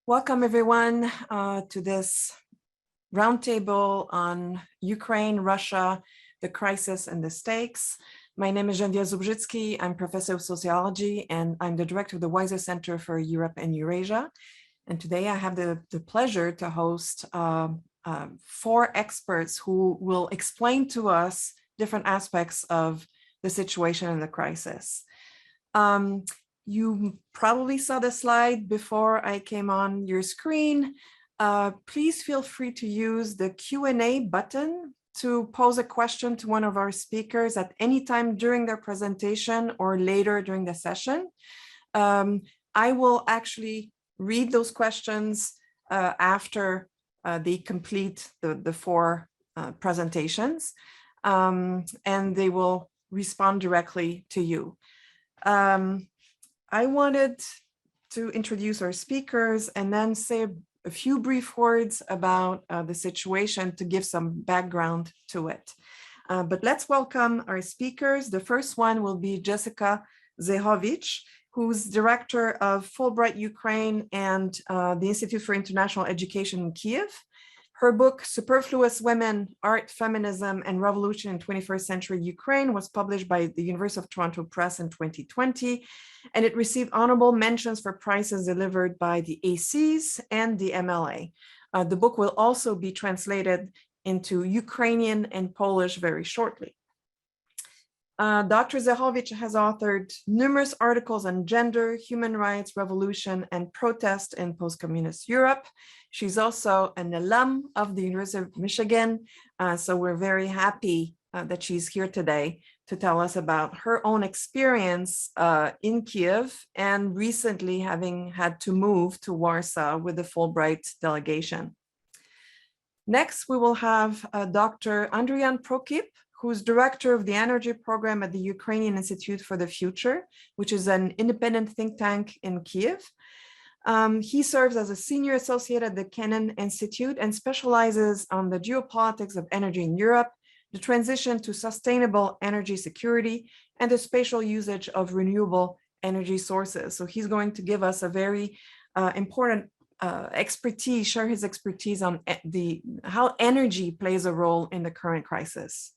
Welcome everyone to this roundtable on Ukraine, Russia, the crisis and the stakes. My name is Geneviève Zubrzycki. I'm professor of sociology and I'm the director of the Weiser Center for Europe and Eurasia. And today I have the pleasure to host four experts who will explain to us different aspects of the situation and the crisis. You probably saw the slide before I came on your screen. Please feel free to use the Q&A button to pose a question to one of our speakers at any time during their presentation or later during the session. I will actually read those questions after they complete the four presentations, and they will respond directly to you. I wanted to introduce our speakers and then say a few brief words about the situation to give some background to it. But let's welcome our speakers. The first one will be Jessica Zychowicz, who's director of Fulbright Ukraine and the Institute for International Education in Kyiv. Her book, Superfluous Women, Art, Feminism, and Revolution in 21st Century Ukraine was published by the University of Toronto Press in 2020, and it received honorable mentions for prizes delivered by the ACs and the MLA. The book will also be translated into Ukrainian and Polish very shortly. Dr. Zychowicz has authored numerous articles on gender, human rights, revolution, and protest in post-communist Europe. She's also an alum of the University of Michigan, so we're very happy that she's here today to tell us about her own experience in Kyiv and recently having had to move to Warsaw with the Fulbright delegation. Next, we will have Dr. Andrian Prokip, who's director of the energy program at the Ukrainian Institute for the Future, which is an independent think tank in Kyiv. He serves as a senior associate at the Kennan Institute and specializes on the geopolitics of energy in Europe, the transition to sustainable energy security, and the spatial usage of renewable energy sources. So he's going to give us a very important expertise, share his expertise on how energy plays a role in the current crisis.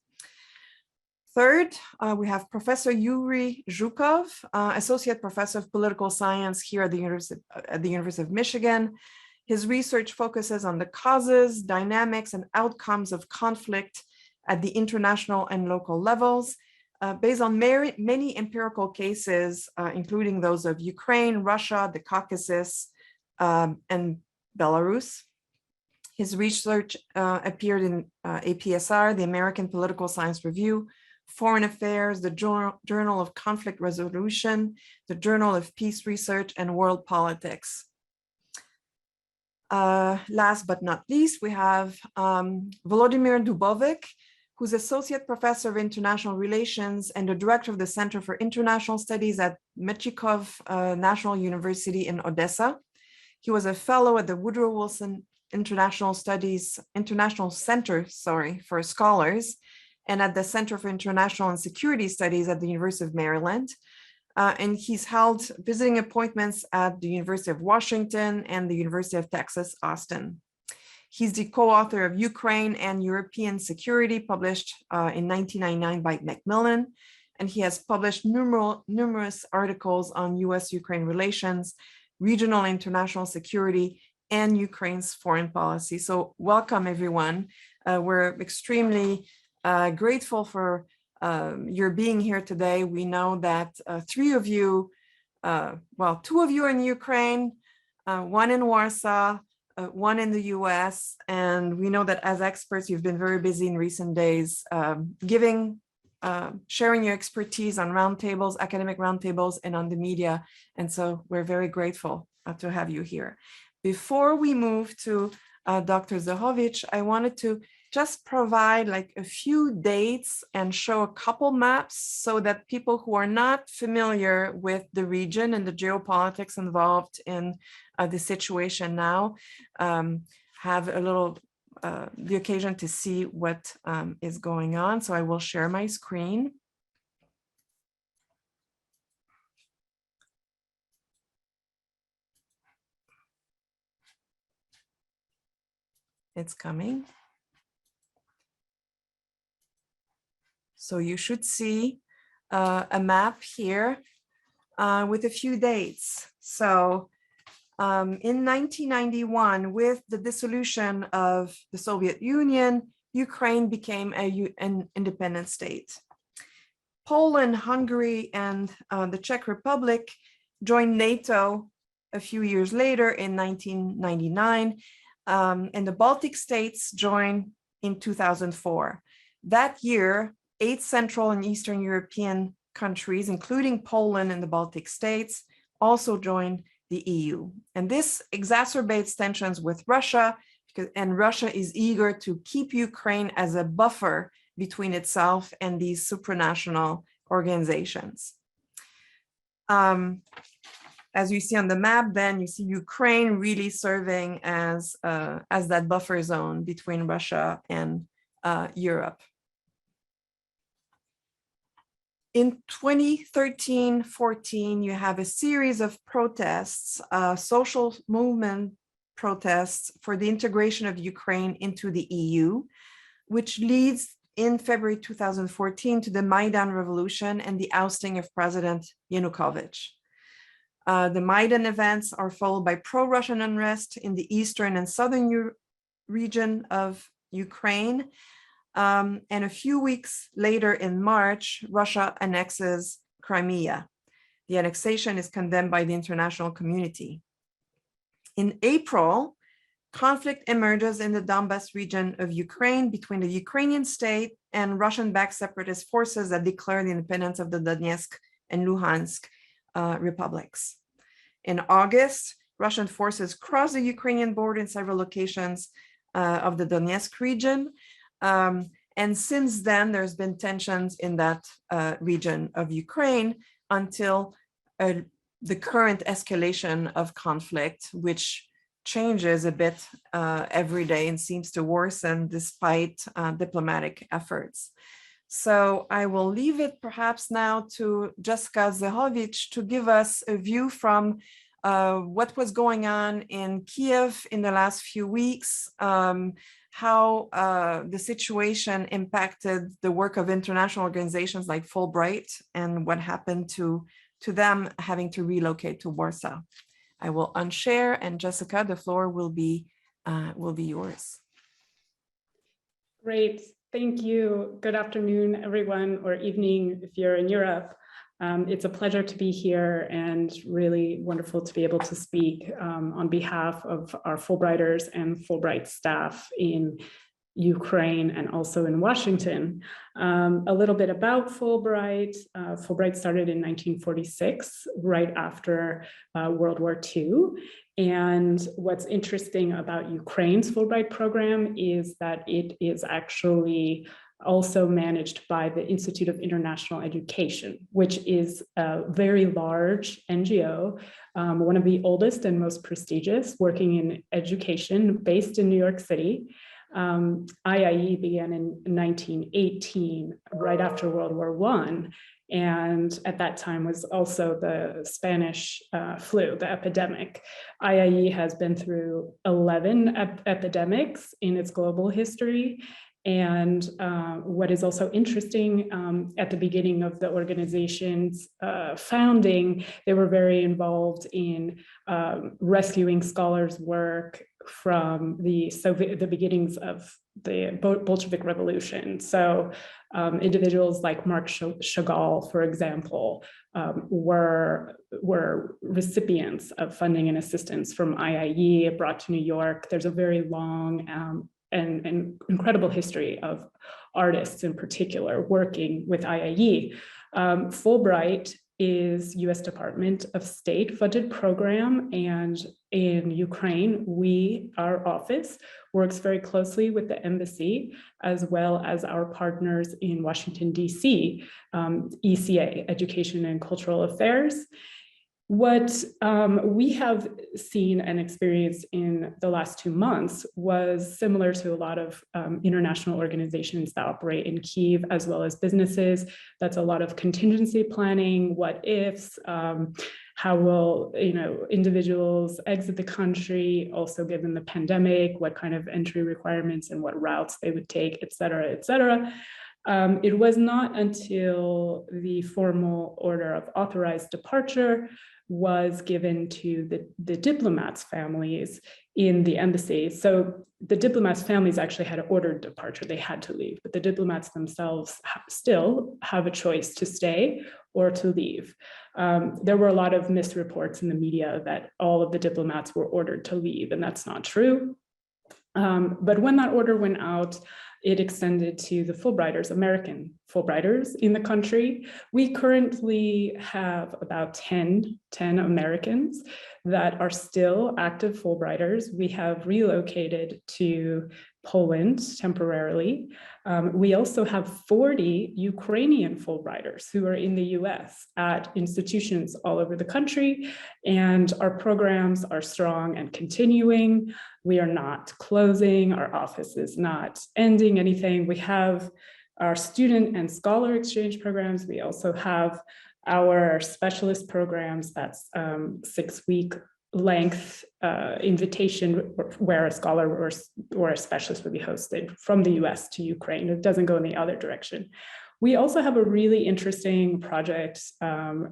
Third, we have Professor Yuri Zhukov, Associate Professor of Political Science here at the University of Michigan. His research focuses on the causes, dynamics, and outcomes of conflict at the international and local levels, based on many empirical cases, including those of Ukraine, Russia, the Caucasus, and Belarus. His research appeared in APSR, the American Political Science Review, Foreign Affairs, the Journal of Conflict Resolution, the Journal of Peace Research, and World Politics. Last but not least, we have Volodymyr Dubovyk, who's Associate Professor of International Relations and the Director of the Center for International Studies at Mechnikov National University in Odessa. He was a fellow at the Woodrow Wilson International Center for Scholars, and at the Center for International and Security Studies at the University of Maryland. And he's held visiting appointments at the University of Washington and the University of Texas, Austin. He's the co-author of Ukraine and European Security, published in 1999 by Macmillan, and he has published numerous articles on US-Ukraine relations, regional international security, and Ukraine's foreign policy. So welcome, everyone. We're extremely grateful for your being here today. We know that three of you, well, two of you are in Ukraine, one in Warsaw, one in the US, and we know that as experts, you've been very busy in recent days, sharing your expertise on roundtables, academic roundtables, and on the media. And so we're very grateful to have you here. Before we move to Dr. Zychowicz, I wanted to just provide like a few dates and show a couple maps so that people who are not familiar with the region and the geopolitics involved in the situation now have a little the occasion to see what is going on. So I will share my screen. It's coming. So you should see a map here with a few dates. So in 1991, with the dissolution of the Soviet Union, Ukraine became an independent state. Poland, Hungary, and the Czech Republic joined NATO a few years later in 1999, and the Baltic states joined in 2004. That year, 8 Central and Eastern European countries, including Poland and the Baltic states, also joined the EU. And this exacerbates tensions with Russia, and Russia is eager to keep Ukraine as a buffer between itself and these supranational organizations. As you see on the map, then you see Ukraine really serving as that buffer zone between Russia and Europe. In 2013-14, you have a series of protests, social movement protests for the integration of Ukraine into the EU, which leads in February 2014 to the Maidan Revolution and the ousting of President Yanukovych. The Maidan events are followed by pro-Russian unrest in the eastern and southern region of Ukraine. And a few weeks later in March, Russia annexes Crimea. The annexation is condemned by the international community. In April, conflict emerges in the Donbas region of Ukraine between the Ukrainian state and Russian-backed separatist forces that declare the independence of the Donetsk and Luhansk republics. In August, Russian forces cross the Ukrainian border in several locations of the Donetsk region. And since then, there's been tensions in that region of Ukraine until the current escalation of conflict, which changes a bit every day and seems to worsen despite diplomatic efforts. So I will leave it perhaps now to Jessica Zychowicz to give us a view from what was going on in Kyiv in the last few weeks, how the situation impacted the work of international organizations like Fulbright and what happened to them having to relocate to Warsaw. I will unshare, and Jessica, the floor will be yours. Great, thank you. Good afternoon, everyone, or evening if you're in Europe. It's a pleasure to be here and really wonderful to be able to speak on behalf of our Fulbrighters and Fulbright staff in Ukraine and also in Washington. A little bit about Fulbright. Fulbright started in 1946, right after World War II. And what's interesting about Ukraine's Fulbright program is that it is actually also managed by the Institute of International Education, which is a very large NGO, one of the oldest and most prestigious working in education based in New York City. IIE began in 1918, right after World War I, and at that time was also the Spanish flu, the epidemic. IIE has been through 11 epidemics in its global history. And what is also interesting, at the beginning of the organization's founding, they were very involved in rescuing scholars' work from the beginnings of the Bolshevik Revolution. So individuals like Marc Chagall, for example, were recipients of funding and assistance from IIE brought to New York. There's a very long and incredible history of artists in particular working with IIE. Fulbright is US Department of State funded program, and in Ukraine, our office works very closely with the embassy as well as our partners in Washington, DC, ECA, Education and Cultural Affairs. What we have seen and experienced in the last 2 months was similar to a lot of international organizations that operate in Kyiv, as well as businesses. That's a lot of contingency planning, what ifs, How will, individuals exit the country, also given the pandemic, what kind of entry requirements and what routes they would take, et cetera, et cetera. It was not until the formal order of authorized departure was given to the diplomats' families in the embassy. So the diplomats' families actually had ordered departure, they had to leave, but the diplomats themselves still have a choice to stay or to leave. There were a lot of misreports in the media that all of the diplomats were ordered to leave, and that's not true. But when that order went out, it extended to the Fulbrighters, American Fulbrighters in the country. We currently have about 10 Americans that are still active Fulbrighters. We have relocated to Poland temporarily. We also have 40 Ukrainian Fulbrighters who are in the US at institutions all over the country, and our programs are strong and continuing. We are not closing, our office is not ending anything. We have our student and scholar exchange programs. We also have our specialist programs, that's 6-week length invitation where a scholar or a specialist would be hosted from the US to Ukraine. It doesn't go in the other direction. We also have a really interesting project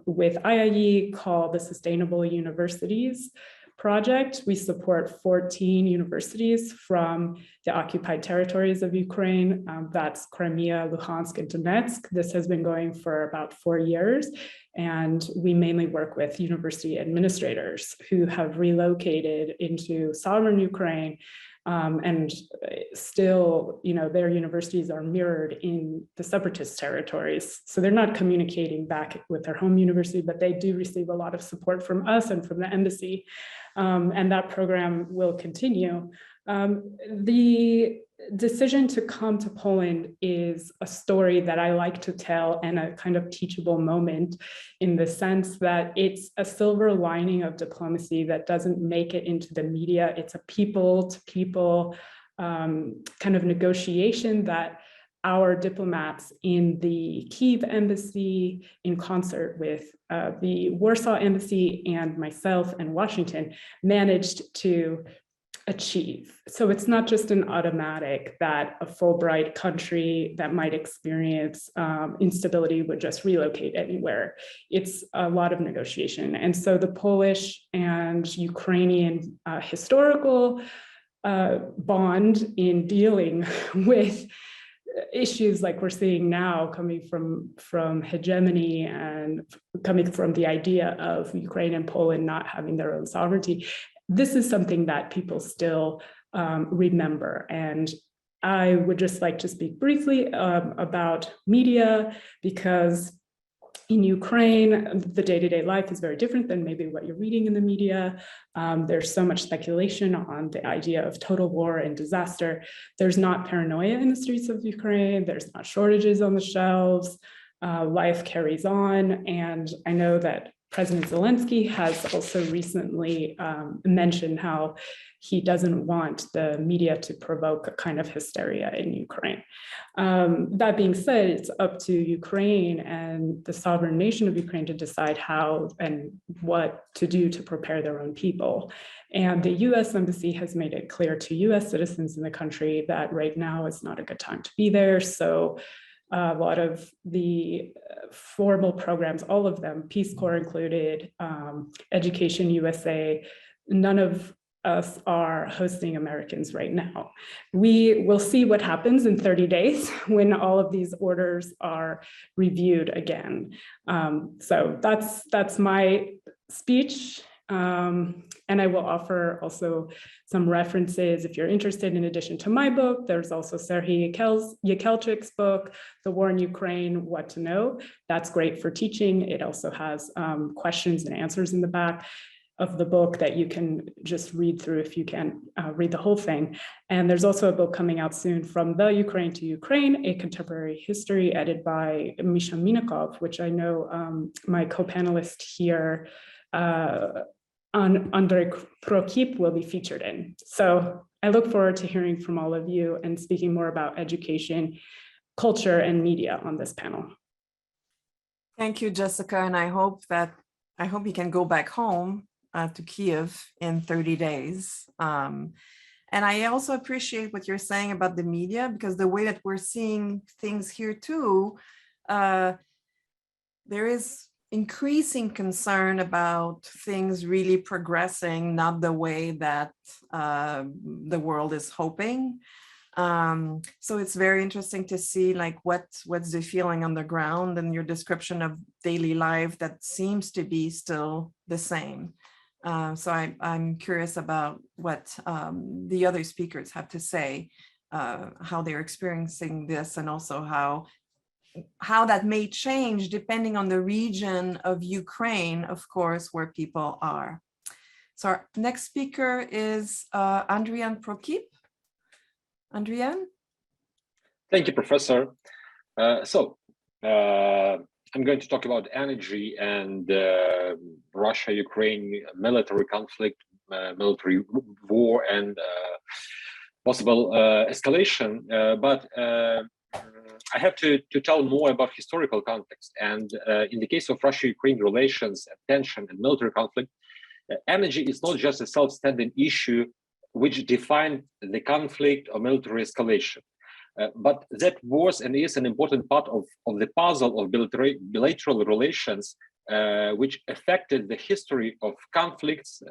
with IIE called the Sustainable Universities Project. We support 14 universities from the occupied territories of Ukraine. That's Crimea, Luhansk, and Donetsk. This has been going for about 4 years. And we mainly work with university administrators who have relocated into sovereign Ukraine, and still, their universities are mirrored in the separatist territories. So they're not communicating back with their home university, but they do receive a lot of support from us and from the embassy. And that program will continue. The decision to come to Poland is a story that I like to tell, and a kind of teachable moment, in the sense that it's a silver lining of diplomacy that doesn't make it into the media. It's a people-to-people kind of negotiation that our diplomats in the Kyiv embassy, in concert with the Warsaw embassy and myself and Washington, managed to achieve. So it's not just an automatic that a Fulbright country that might experience instability would just relocate anywhere. It's a lot of negotiation. And so the Polish and Ukrainian historical bond in dealing with issues like we're seeing now, coming from hegemony and coming from the idea of Ukraine and Poland not having their own sovereignty, this is something that people still remember. And I would just like to speak briefly about media, because in Ukraine, the day-to-day life is very different than maybe what you're reading in the media. There's so much speculation on the idea of total war and disaster. There's not paranoia in the streets of Ukraine. There's not shortages on the shelves. Life carries on. And I know that President Zelensky has also recently mentioned how he doesn't want the media to provoke a kind of hysteria in Ukraine. That being said, it's up to Ukraine and the sovereign nation of Ukraine to decide how and what to do to prepare their own people. And the US embassy has made it clear to US citizens in the country that right now is not a good time to be there. So a lot of the formal programs, all of them, Peace Corps included, Education USA, none of us are hosting Americans right now. We will see what happens in 30 days when all of these orders are reviewed again. So that's my speech. And I will offer also some references if you're interested. In addition to my book, there's also Serhiy Yakelchik's book, The War in Ukraine, What to Know. That's great for teaching. It also has questions and answers in the back of the book that you can just read through if you can't read the whole thing. And there's also a book coming out soon, From the Ukraine to Ukraine, A Contemporary History, edited by Mechnikov, which I know my co-panelist here, Andrian Prokip, will be featured in. So I look forward to hearing from all of you and speaking more about education, culture, and media on this panel. Thank you, Jessica. And I hope that I hope he can go back home to Kyiv in 30 days. And I also appreciate what you're saying about the media, because the way that we're seeing things here too, there is increasing concern about things really progressing, not the way that the world is hoping. So it's very interesting to see like what's the feeling on the ground, and your description of daily life that seems to be still the same. So I'm curious about what the other speakers have to say, how they're experiencing this, and also how that may change depending on the region of Ukraine, of course, where people are. So our next speaker is Andrian Prokip. Andrian? Thank you, Professor. I'm going to talk about energy and Russia-Ukraine military conflict, military war, and possible escalation. But I have to tell more about historical context. And in the case of Russia-Ukraine relations, tension, and military conflict, energy is not just a self-standing issue which defined the conflict or military escalation. But that was and is an important part of the puzzle of bilateral relations, which affected the history of conflicts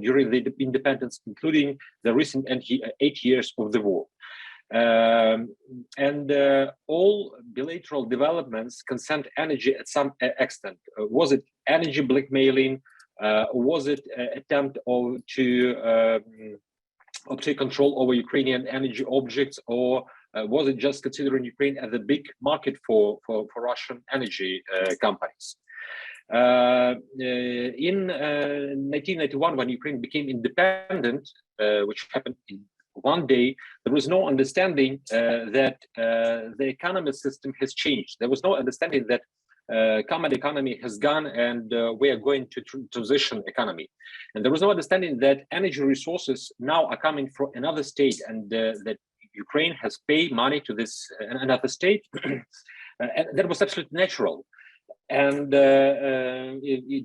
during the independence, including the recent 8 years of the war. All bilateral developments concerned energy at some extent. Was it energy blackmailing? Was it an attempt to obtain control over Ukrainian energy objects, or was it just considering Ukraine as a big market for Russian energy companies? In 1991, when Ukraine became independent, which happened in one day, there was no understanding that the economic system has changed. There was no understanding that common economy has gone and we are going to transition economy. And there was no understanding that energy resources now are coming from another state, and that Ukraine has paid money to this another state. And that was absolutely natural. And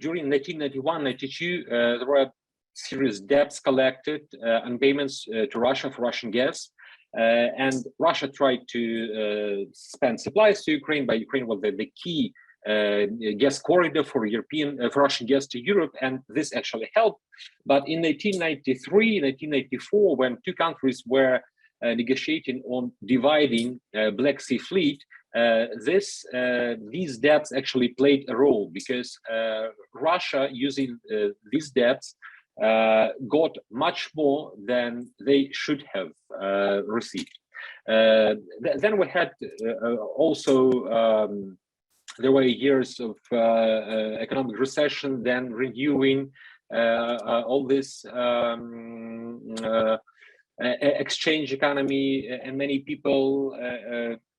during 1991-92, there were serious debts collected and payments to Russia for Russian gas. And Russia tried to spend supplies to Ukraine, but Ukraine was the key gas corridor for Russian gas to Europe, and this actually helped. But in 1993, 1994, when two countries were negotiating on dividing Black Sea Fleet, these debts actually played a role, because Russia, using these debts, got much more than they should have received. Then we had also there were years of economic recession, then renewing all this exchange economy, and many people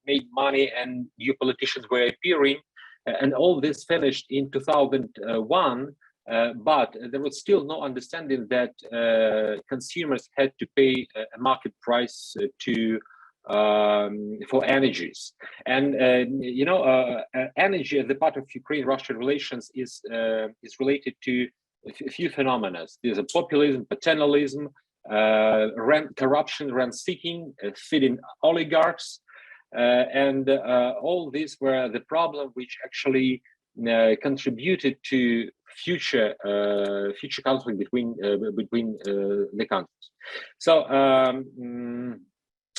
made money, and new politicians were appearing, and all this finished in 2001. But there was still no understanding that consumers had to pay a market price for energies. And energy as a part of Ukraine-Russia relations is related to a few phenomena. There's a populism, paternalism, corruption, rent-seeking, feeding oligarchs, and all these were the problem which actually contributed to future conflict between the countries. So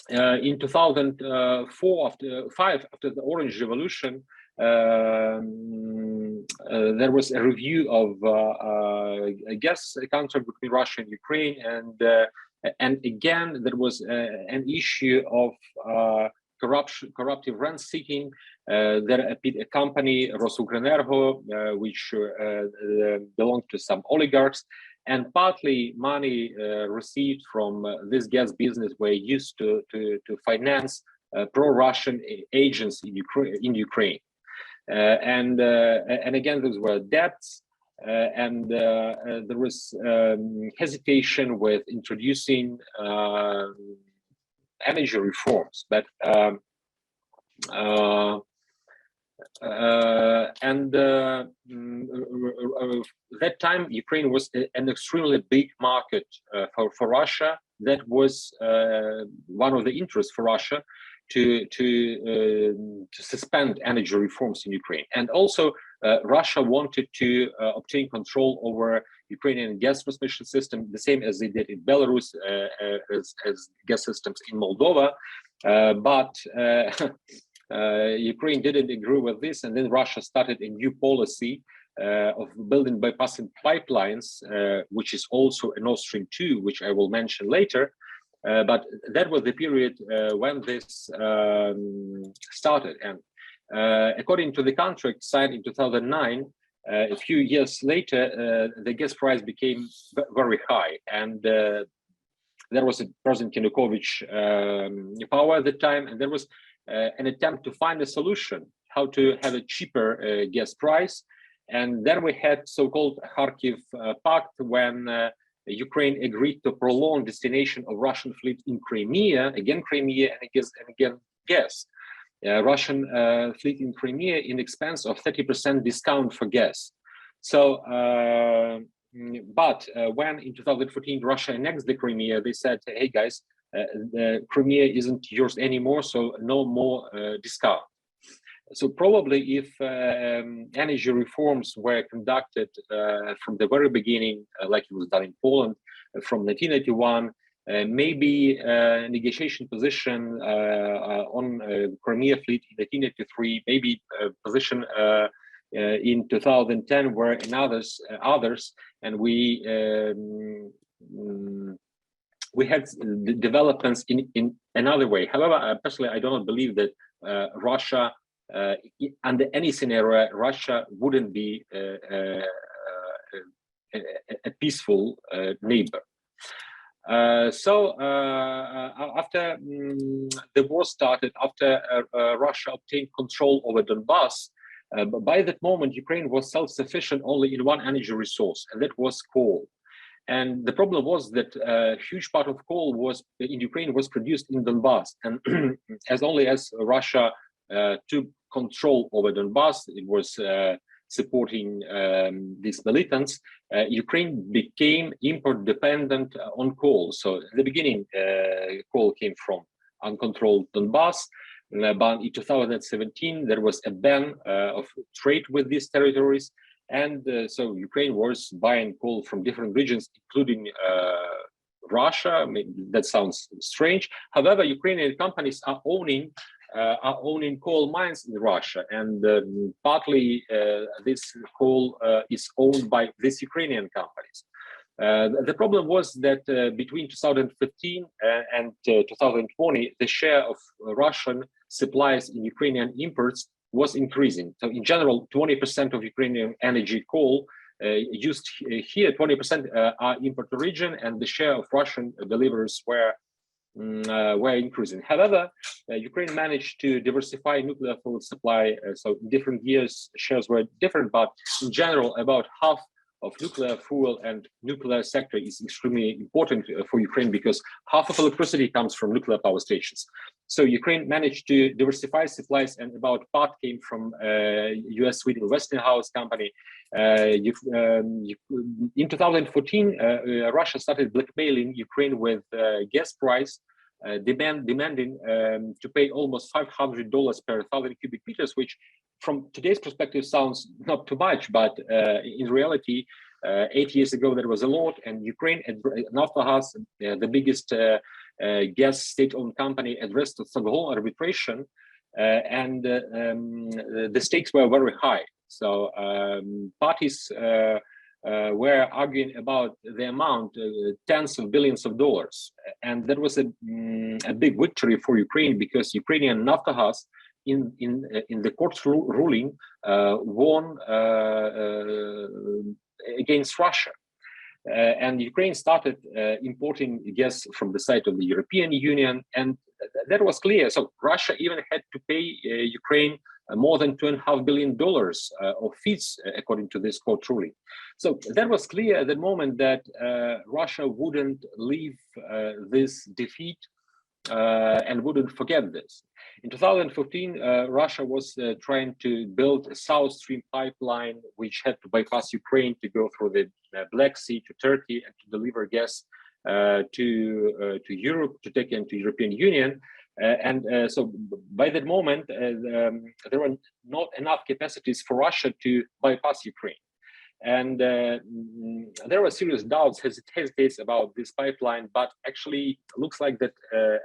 in 2004, after the Orange Revolution, there was a review of a gas contract between Russia and Ukraine, and again there was an issue of corruptive rent-seeking. There appeared a company, Rosukrainenergo, which belonged to some oligarchs, and partly money received from this gas business were used to finance pro-Russian agents in Ukraine. And again, those were debts, and there was hesitation with introducing energy reforms. But That time, Ukraine was an extremely big market for Russia. That was one of the interests for Russia to suspend energy reforms in Ukraine. And also, Russia wanted to obtain control over Ukrainian gas transmission system, the same as they did in Belarus, as gas systems in Moldova. But Ukraine didn't agree with this, and then Russia started a new policy of building bypassing pipelines, which is also a Nord Stream 2, which I will mention later. But that was the period when this started. And according to the contract signed in 2009, a few years later, the gas price became very high. And there was a President Yanukovych power at the time, and there was an attempt to find a solution, how to have a cheaper gas price. And then we had so-called Kharkiv Pact, when Ukraine agreed to prolong destination of Russian fleet in Crimea, and again gas. Russian fleet in Crimea in expense of 30% discount for gas. So, but when in 2014 Russia annexed the Crimea, they said, hey guys, the Crimea isn't yours anymore, so no more discount. So probably if energy reforms were conducted from the very beginning, like it was done in Poland from 1981, maybe negotiation position on Crimea fleet in 1983, maybe position in 2010 were in others, and we had developments in another way. However, personally, I do not believe that Russia, under any scenario, Russia wouldn't be a peaceful neighbor. So after the war started, after Russia obtained control over Donbass, by that moment, Ukraine was self-sufficient only in one energy resource, and that was coal. And the problem was that a huge part of coal in Ukraine was produced in Donbass. And as Russia took control over Donbass, it was supporting these militants, Ukraine became import dependent on coal. So at the beginning, coal came from uncontrolled Donbass. But in 2017, there was a ban of trade with these territories. And so Ukraine was buying coal from different regions, including Russia. I mean, that sounds strange. However, Ukrainian companies are owning coal mines in Russia, and partly this coal is owned by these Ukrainian companies. The problem was that between 2015 and 2020, the share of Russian supplies in Ukrainian imports was increasing. So in general, 20% of Ukrainian energy coal used here, 20% are import origin, and the share of Russian deliveries were increasing. However, Ukraine managed to diversify nuclear fuel supply. So in different years, shares were different, but in general, about half of nuclear fuel and nuclear sector is extremely important for Ukraine, because half of electricity comes from nuclear power stations. So Ukraine managed to diversify supplies, and about part came from US, Sweden, Westinghouse company. In 2014, Russia started blackmailing Ukraine with gas price, demanding to pay almost $500 per 1,000 cubic meters, which from today's perspective sounds not too much, but in reality, 8 years ago there was a lot, and Ukraine, Naftogaz, the biggest gas state-owned company, addressed the Stockholm arbitration, and the stakes were very high. So parties were arguing about the amount, tens of billions of dollars, and that was a big victory for Ukraine, because Ukrainian Naftogaz in the court's ruling won against Russia. And Ukraine started importing gas from the side of the European Union, and that was clear. So Russia even had to pay Ukraine more than $2.5 billion of fees, according to this court ruling. So that was clear at the moment that Russia wouldn't leave this defeat and wouldn't forget this. In 2015, Russia was trying to build a South Stream pipeline, which had to bypass Ukraine to go through the Black Sea to Turkey and to deliver gas to Europe, to take into European Union. So by that moment, there were not enough capacities for Russia to bypass Ukraine. And there were serious doubts, hesitates about this pipeline, but actually looks like that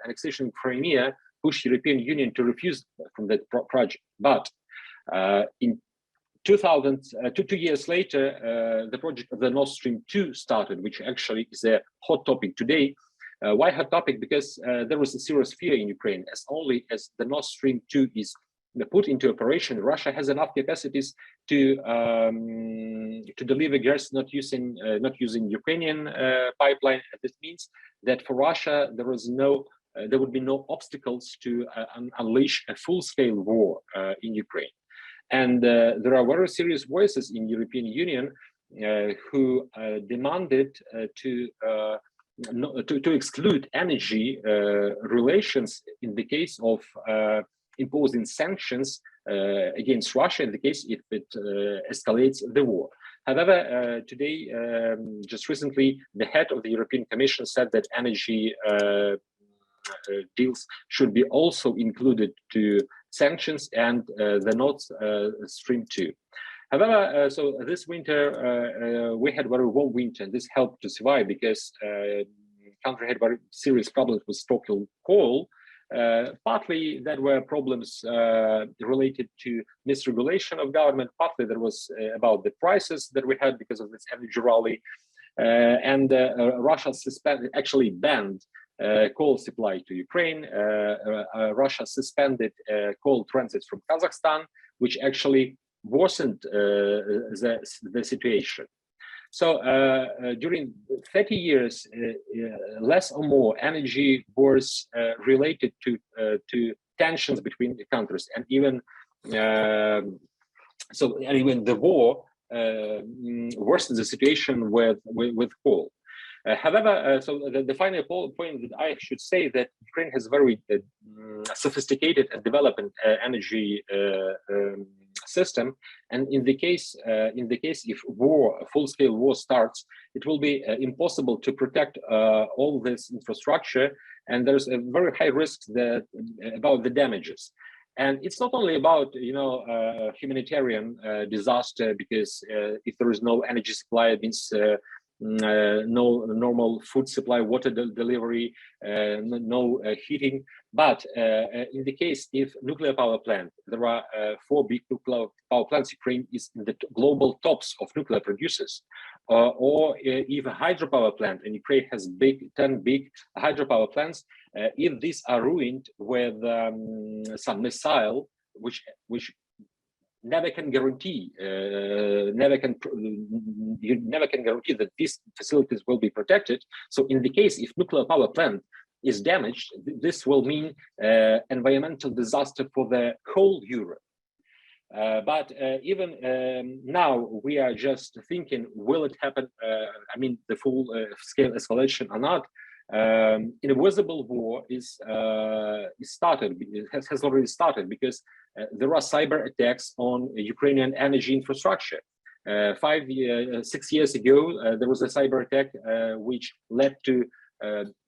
annexation of Crimea pushed European Union to refuse from that project. But in 2 years later, the project of the Nord Stream 2 started, which actually is a hot topic today. Why hot topic? Because there was a serious fear in Ukraine, as only as the Nord Stream 2 is put into operation, Russia has enough capacities to deliver gas not using Ukrainian pipeline. This means that for Russia there would be no obstacles to unleash a full-scale war in Ukraine. And there are very serious voices in European Union who demanded to exclude energy relations in the case of imposing sanctions against Russia in the case if it escalates the war. However, today, just recently, the head of the European Commission said that energy deals should be also included to sanctions and the Nord Stream 2. However, so this winter, we had very warm winter, and this helped to survive because country had very serious problems with stockpile coal. Partly there were problems related to misregulation of government, partly there was about the prices that we had because of this energy rally. Russia actually banned coal supply to Ukraine. Russia suspended coal transits from Kazakhstan, which actually worsened the situation. So during 30 years, less or more energy was related to tensions between the countries, and even the war worsened the situation with coal. However, so the final point that I should say that Ukraine has very sophisticated and developed energy system, and in the case if a full-scale war starts, it will be impossible to protect all this infrastructure, and there's a very high risk about the damages. And it's not only about humanitarian disaster, because if there is no energy supply, it means no normal food supply, water delivery, no heating. But in the case if nuclear power plant, there are 4 big nuclear power plants. Ukraine is in the global tops of nuclear producers. Or even hydropower plant, and Ukraine has 10 big hydropower plants. If these are ruined with some missile, which never can guarantee, you never can guarantee that these facilities will be protected. So in the case if nuclear power plant is damaged, this will mean environmental disaster for the whole Europe. But even now, we are just thinking, will it happen? I mean, the full scale escalation or not? Invisible war is started. It has already started because there are cyber attacks on Ukrainian energy infrastructure. 6 years ago, there was a cyber attack which led to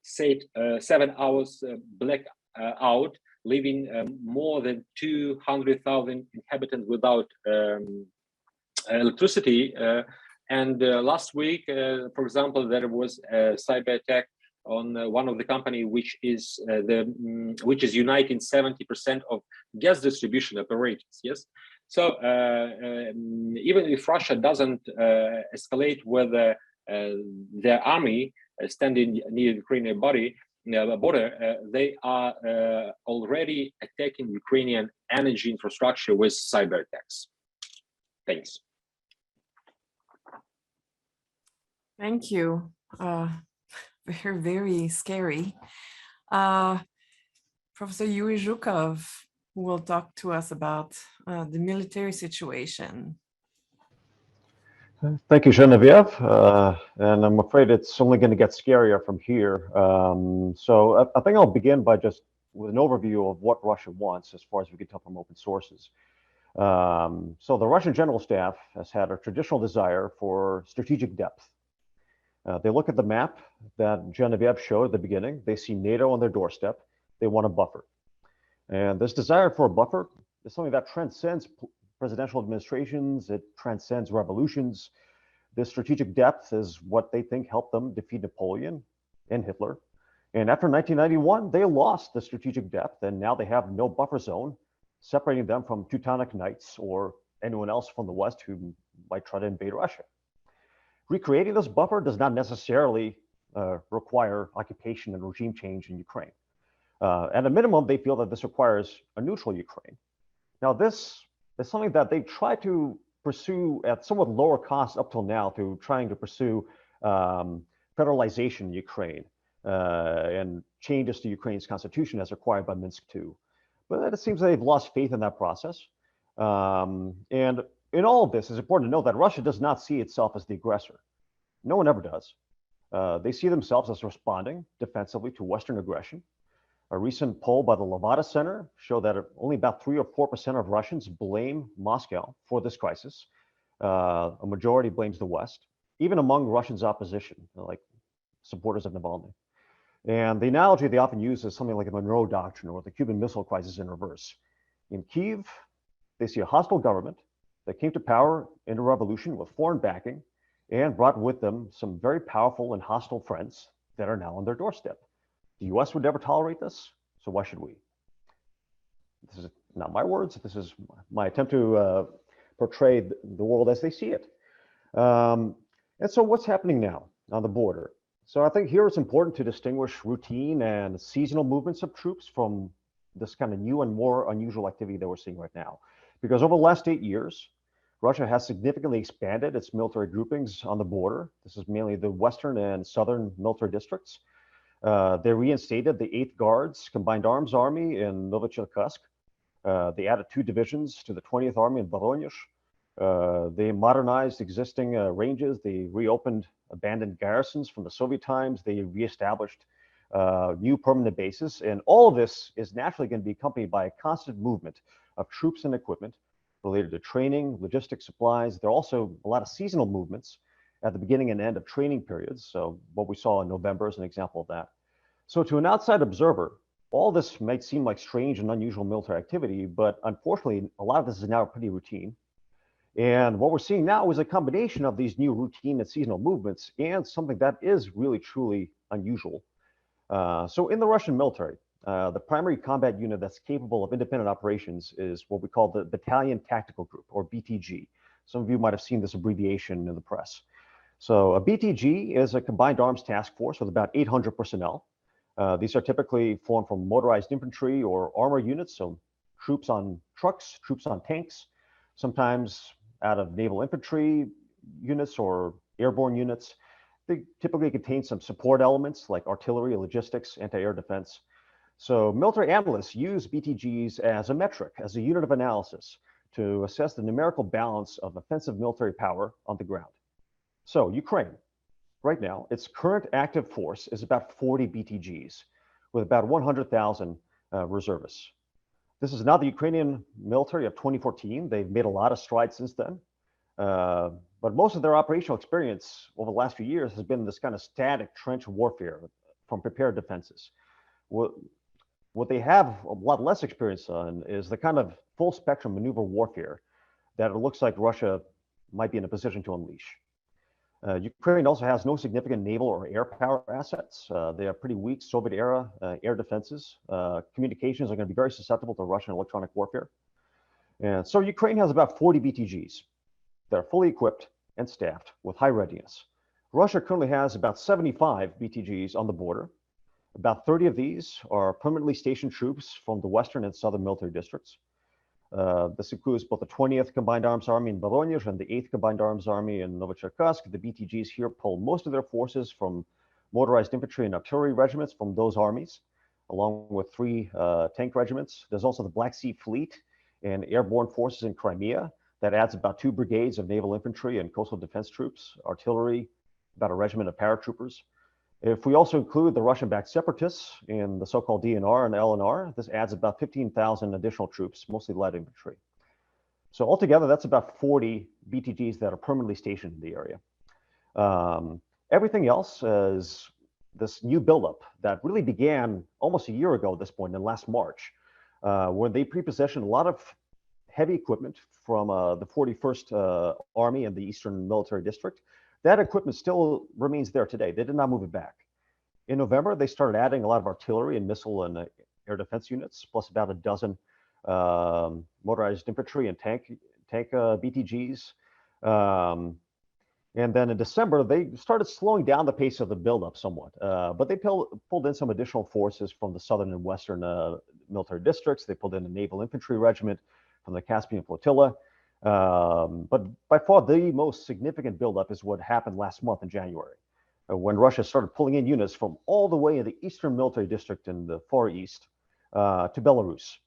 7 hours blackout, leaving more than 200,000 inhabitants without electricity. And last week, for example, there was a cyber attack on one of the company which is uniting 70% of gas distribution operators. Yes, so even if Russia doesn't escalate with their army standing near the Ukrainian border, they are already attacking Ukrainian energy infrastructure with cyber attacks. Thanks. Thank you. Very, very scary. Professor Yuri Zhukov will talk to us about the military situation. Thank you, Geneviève. And I'm afraid it's only going to get scarier from here. So I think I'll begin by just with an overview of what Russia wants, as far as we can tell from open sources. So the Russian General Staff has had a traditional desire for strategic depth. They look at the map that Geneviève showed at the beginning. They see NATO on their doorstep. They want a buffer. And this desire for a buffer is something that transcends presidential administrations. It transcends revolutions. This strategic depth is what they think helped them defeat Napoleon and Hitler. And after 1991, they lost the strategic depth, and now they have no buffer zone separating them from Teutonic Knights or anyone else from the West who might try to invade Russia. Recreating this buffer does not necessarily require occupation and regime change in Ukraine. At a minimum, they feel that this requires a neutral Ukraine. Now, this is something that they try to pursue at somewhat lower cost up till now through trying to pursue federalization in Ukraine and changes to Ukraine's constitution as required by Minsk II. But it seems they've lost faith in that process. And in all of this, it's important to note that Russia does not see itself as the aggressor. No one ever does. They see themselves as responding defensively to Western aggression. A recent poll by the Levada Center showed that only about 3 or 4% of Russians blame Moscow for this crisis. A majority blames the West, even among Russia's opposition, like supporters of Navalny. And the analogy they often use is something like the Monroe Doctrine or the Cuban Missile Crisis in reverse. In Kyiv, they see a hostile government that came to power in a revolution with foreign backing and brought with them some very powerful and hostile friends that are now on their doorstep. The US would never tolerate this, so why should we? This is not my words. This is my attempt to portray the world as they see it. And so what's happening now on the border? So I think here it's important to distinguish routine and seasonal movements of troops from this kind of new and more unusual activity that we're seeing right now. Because over the last 8 years, Russia has significantly expanded its military groupings on the border. This is mainly the Western and Southern military districts. They reinstated the 8th Guards Combined Arms Army in Novocherkassk. They added 2 divisions to the 20th Army in Voronezh. They modernized existing ranges. They reopened abandoned garrisons from the Soviet times. They reestablished new permanent bases. And all of this is naturally going to be accompanied by a constant movement of troops and equipment related to training, logistics, supplies. There are also a lot of seasonal movements at the beginning and end of training periods. So what we saw in November is an example of that. So to an outside observer, all this might seem like strange and unusual military activity, but unfortunately, a lot of this is now pretty routine. And what we're seeing now is a combination of these new routine and seasonal movements and something that is really, truly unusual. So in the Russian military, the primary combat unit that's capable of independent operations is what we call the Battalion Tactical Group, or BTG. Some of you might have seen this abbreviation in the press. So a BTG is a combined arms task force with about 800 personnel. These are typically formed from motorized infantry or armor units, so troops on trucks, troops on tanks, sometimes out of naval infantry units or airborne units. They typically contain some support elements like artillery, logistics, anti-air defense. So military analysts use BTGs as a metric, as a unit of analysis to assess the numerical balance of offensive military power on the ground. So Ukraine, right now, its current active force is about 40 BTGs with about 100,000 reservists. This is not the Ukrainian military of 2014. They've made a lot of strides since then. But most of their operational experience over the last few years has been this kind of static trench warfare from prepared defenses. What they have a lot less experience on is the kind of full spectrum maneuver warfare that it looks like Russia might be in a position to unleash. Ukraine also has no significant naval or air power assets. They have pretty weak Soviet-era air defenses. Communications are going to be very susceptible to Russian electronic warfare. And so Ukraine has about 40 BTGs that are fully equipped and staffed with high readiness. Russia currently has about 75 BTGs on the border. About 30 of these are permanently stationed troops from the Western and Southern military districts. This includes both the 20th Combined Arms Army in Voronezh and the 8th Combined Arms Army in Novocherkassk. The BTGs here pull most of their forces from motorized infantry and artillery regiments from those armies, along with 3 tank regiments. There's also the Black Sea Fleet and airborne forces in Crimea That adds about 2 brigades of naval infantry and coastal defense troops, artillery, about a regiment of paratroopers. If we also include the Russian-backed separatists in the so-called DNR and LNR, this adds about 15,000 additional troops, mostly light infantry. So altogether, that's about 40 BTGs that are permanently stationed in the area. Everything else is this new buildup that really began almost a year ago at this point, in last March, when they prepositioned a lot of heavy equipment from the 41st Army and the Eastern Military District. That equipment still remains there today. They did not move it back. In November, they started adding a lot of artillery and missile and air defense units, plus about a dozen motorized infantry and tank BTGs. And then in December, they started slowing down the pace of the buildup somewhat. But they pulled in some additional forces from the southern and western military districts. They pulled in a naval infantry regiment from the Caspian Flotilla. But by far the most significant buildup is what happened last month in January, when Russia started pulling in units from all the way in the Eastern Military District in the Far East to Belarus.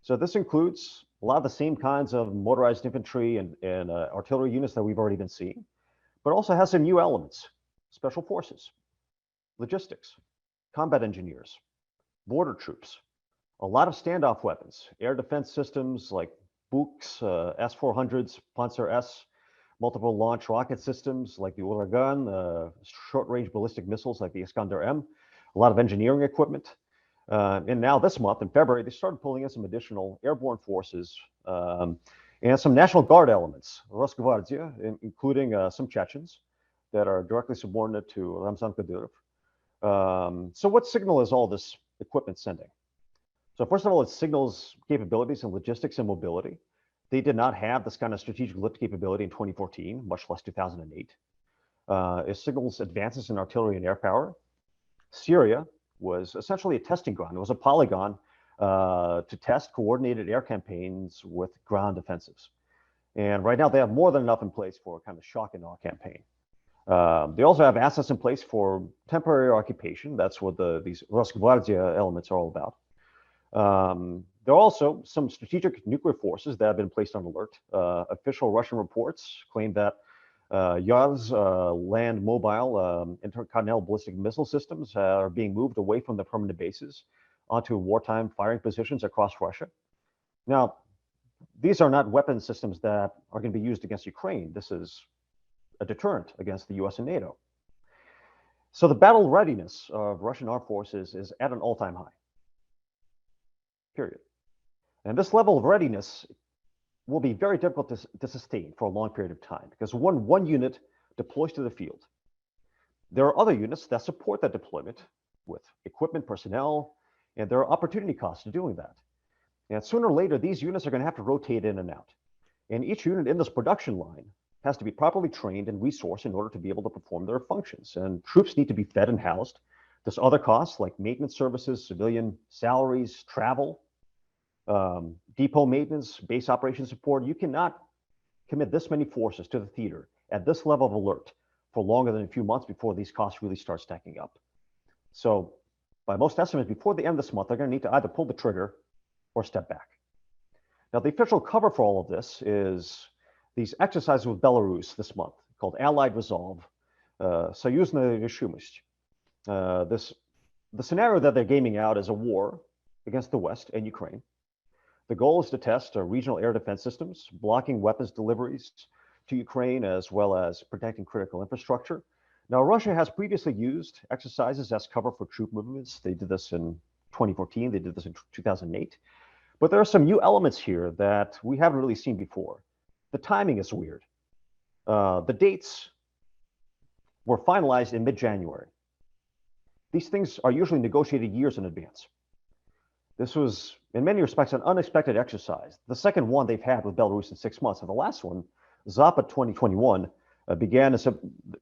So this includes a lot of the same kinds of motorized infantry and artillery units that we've already been seeing, but also has some new elements: special forces, logistics, combat engineers, border troops, a lot of standoff weapons, air defense systems like Buks, S-400s, Panzer S, multiple launch rocket systems like the Uragan, short-range ballistic missiles like the Iskander-M, a lot of engineering equipment. And now this month, in February, they started pulling in some additional airborne forces and some National Guard elements, Rosgvardia, including some Chechens that are directly subordinate to Ramzan Kadyrov. So what signal is all this equipment sending? So first of all, it signals capabilities in logistics and mobility. They did not have this kind of strategic lift capability in 2014, much less 2008. It signals advances in artillery and air power. Syria was essentially a testing ground. It was a polygon to test coordinated air campaigns with ground offensives. And right now they have more than enough in place for a kind of shock and awe campaign. They also have assets in place for temporary occupation. That's what these Rosgvardia elements are all about. There are also some strategic nuclear forces that have been placed on alert. Official Russian reports claim that Yars land mobile intercontinental ballistic missile systems are being moved away from the permanent bases onto wartime firing positions across Russia. Now, these are not weapon systems that are going to be used against Ukraine. This is a deterrent against the US and NATO. So the battle readiness of Russian armed forces is at an all-time high, period. And this level of readiness will be very difficult to sustain for a long period of time, because one unit deploys to the field. There are other units that support that deployment with equipment, personnel, and there are opportunity costs to doing that. And sooner or later, these units are going to have to rotate in and out. And each unit in this production line has to be properly trained and resourced in order to be able to perform their functions. And troops need to be fed and housed. There's other costs like maintenance services, civilian salaries, travel, depot maintenance, base operation support. You cannot commit this many forces to the theater at this level of alert for longer than a few months before these costs really start stacking up. So by most estimates, before the end of this month, they're going to need to either pull the trigger or step back. Now, the official cover for all of this is these exercises with Belarus this month called Allied Resolve, Союзная решимость. The scenario that they're gaming out is a war against the West and Ukraine. The goal is to test regional air defense systems, blocking weapons deliveries to Ukraine, as well as protecting critical infrastructure. Now, Russia has previously used exercises as cover for troop movements. They did this in 2014. They did this in 2008. But there are some new elements here that we haven't really seen before. The timing is weird. The dates were finalized in mid-January. These things are usually negotiated years in advance. This was, in many respects, an unexpected exercise. The second one they've had with Belarus in 6 months, and the last one, Zapad 2021,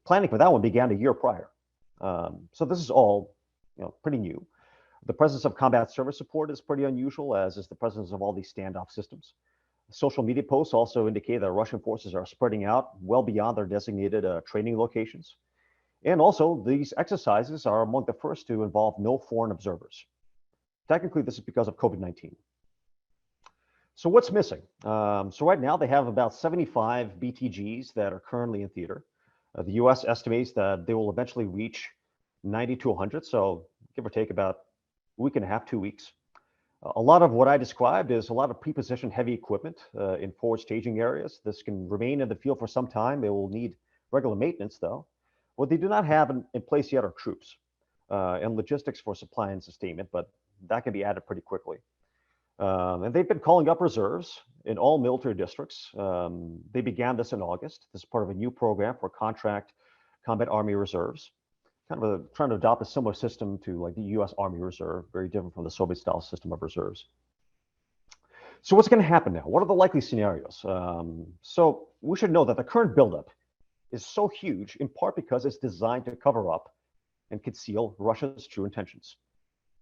planning for that one began a year prior. So this is all, pretty new. The presence of combat service support is pretty unusual, as is the presence of all these standoff systems. Social media posts also indicate that Russian forces are spreading out well beyond their designated training locations. And also, these exercises are among the first to involve no foreign observers. Technically, this is because of COVID-19. So what's missing? So right now they have about 75 BTGs that are currently in theater. The US estimates that they will eventually reach 90 to 100, so give or take about a week and a half, 2 weeks. A lot of what I described is a lot of prepositioned heavy equipment in forward staging areas. This can remain in the field for some time. They will need regular maintenance though. What they do not have in place yet are troops and logistics for supply and sustainment, but that can be added pretty quickly. And they've been calling up reserves in all military districts. They began this in August. This is part of a new program for contract combat army reserves, kind of trying to adopt a similar system to like the US Army Reserve, very different from the Soviet style system of reserves. So what's going to happen now? What are the likely scenarios? So we should know that the current buildup is so huge in part because it's designed to cover up and conceal Russia's true intentions.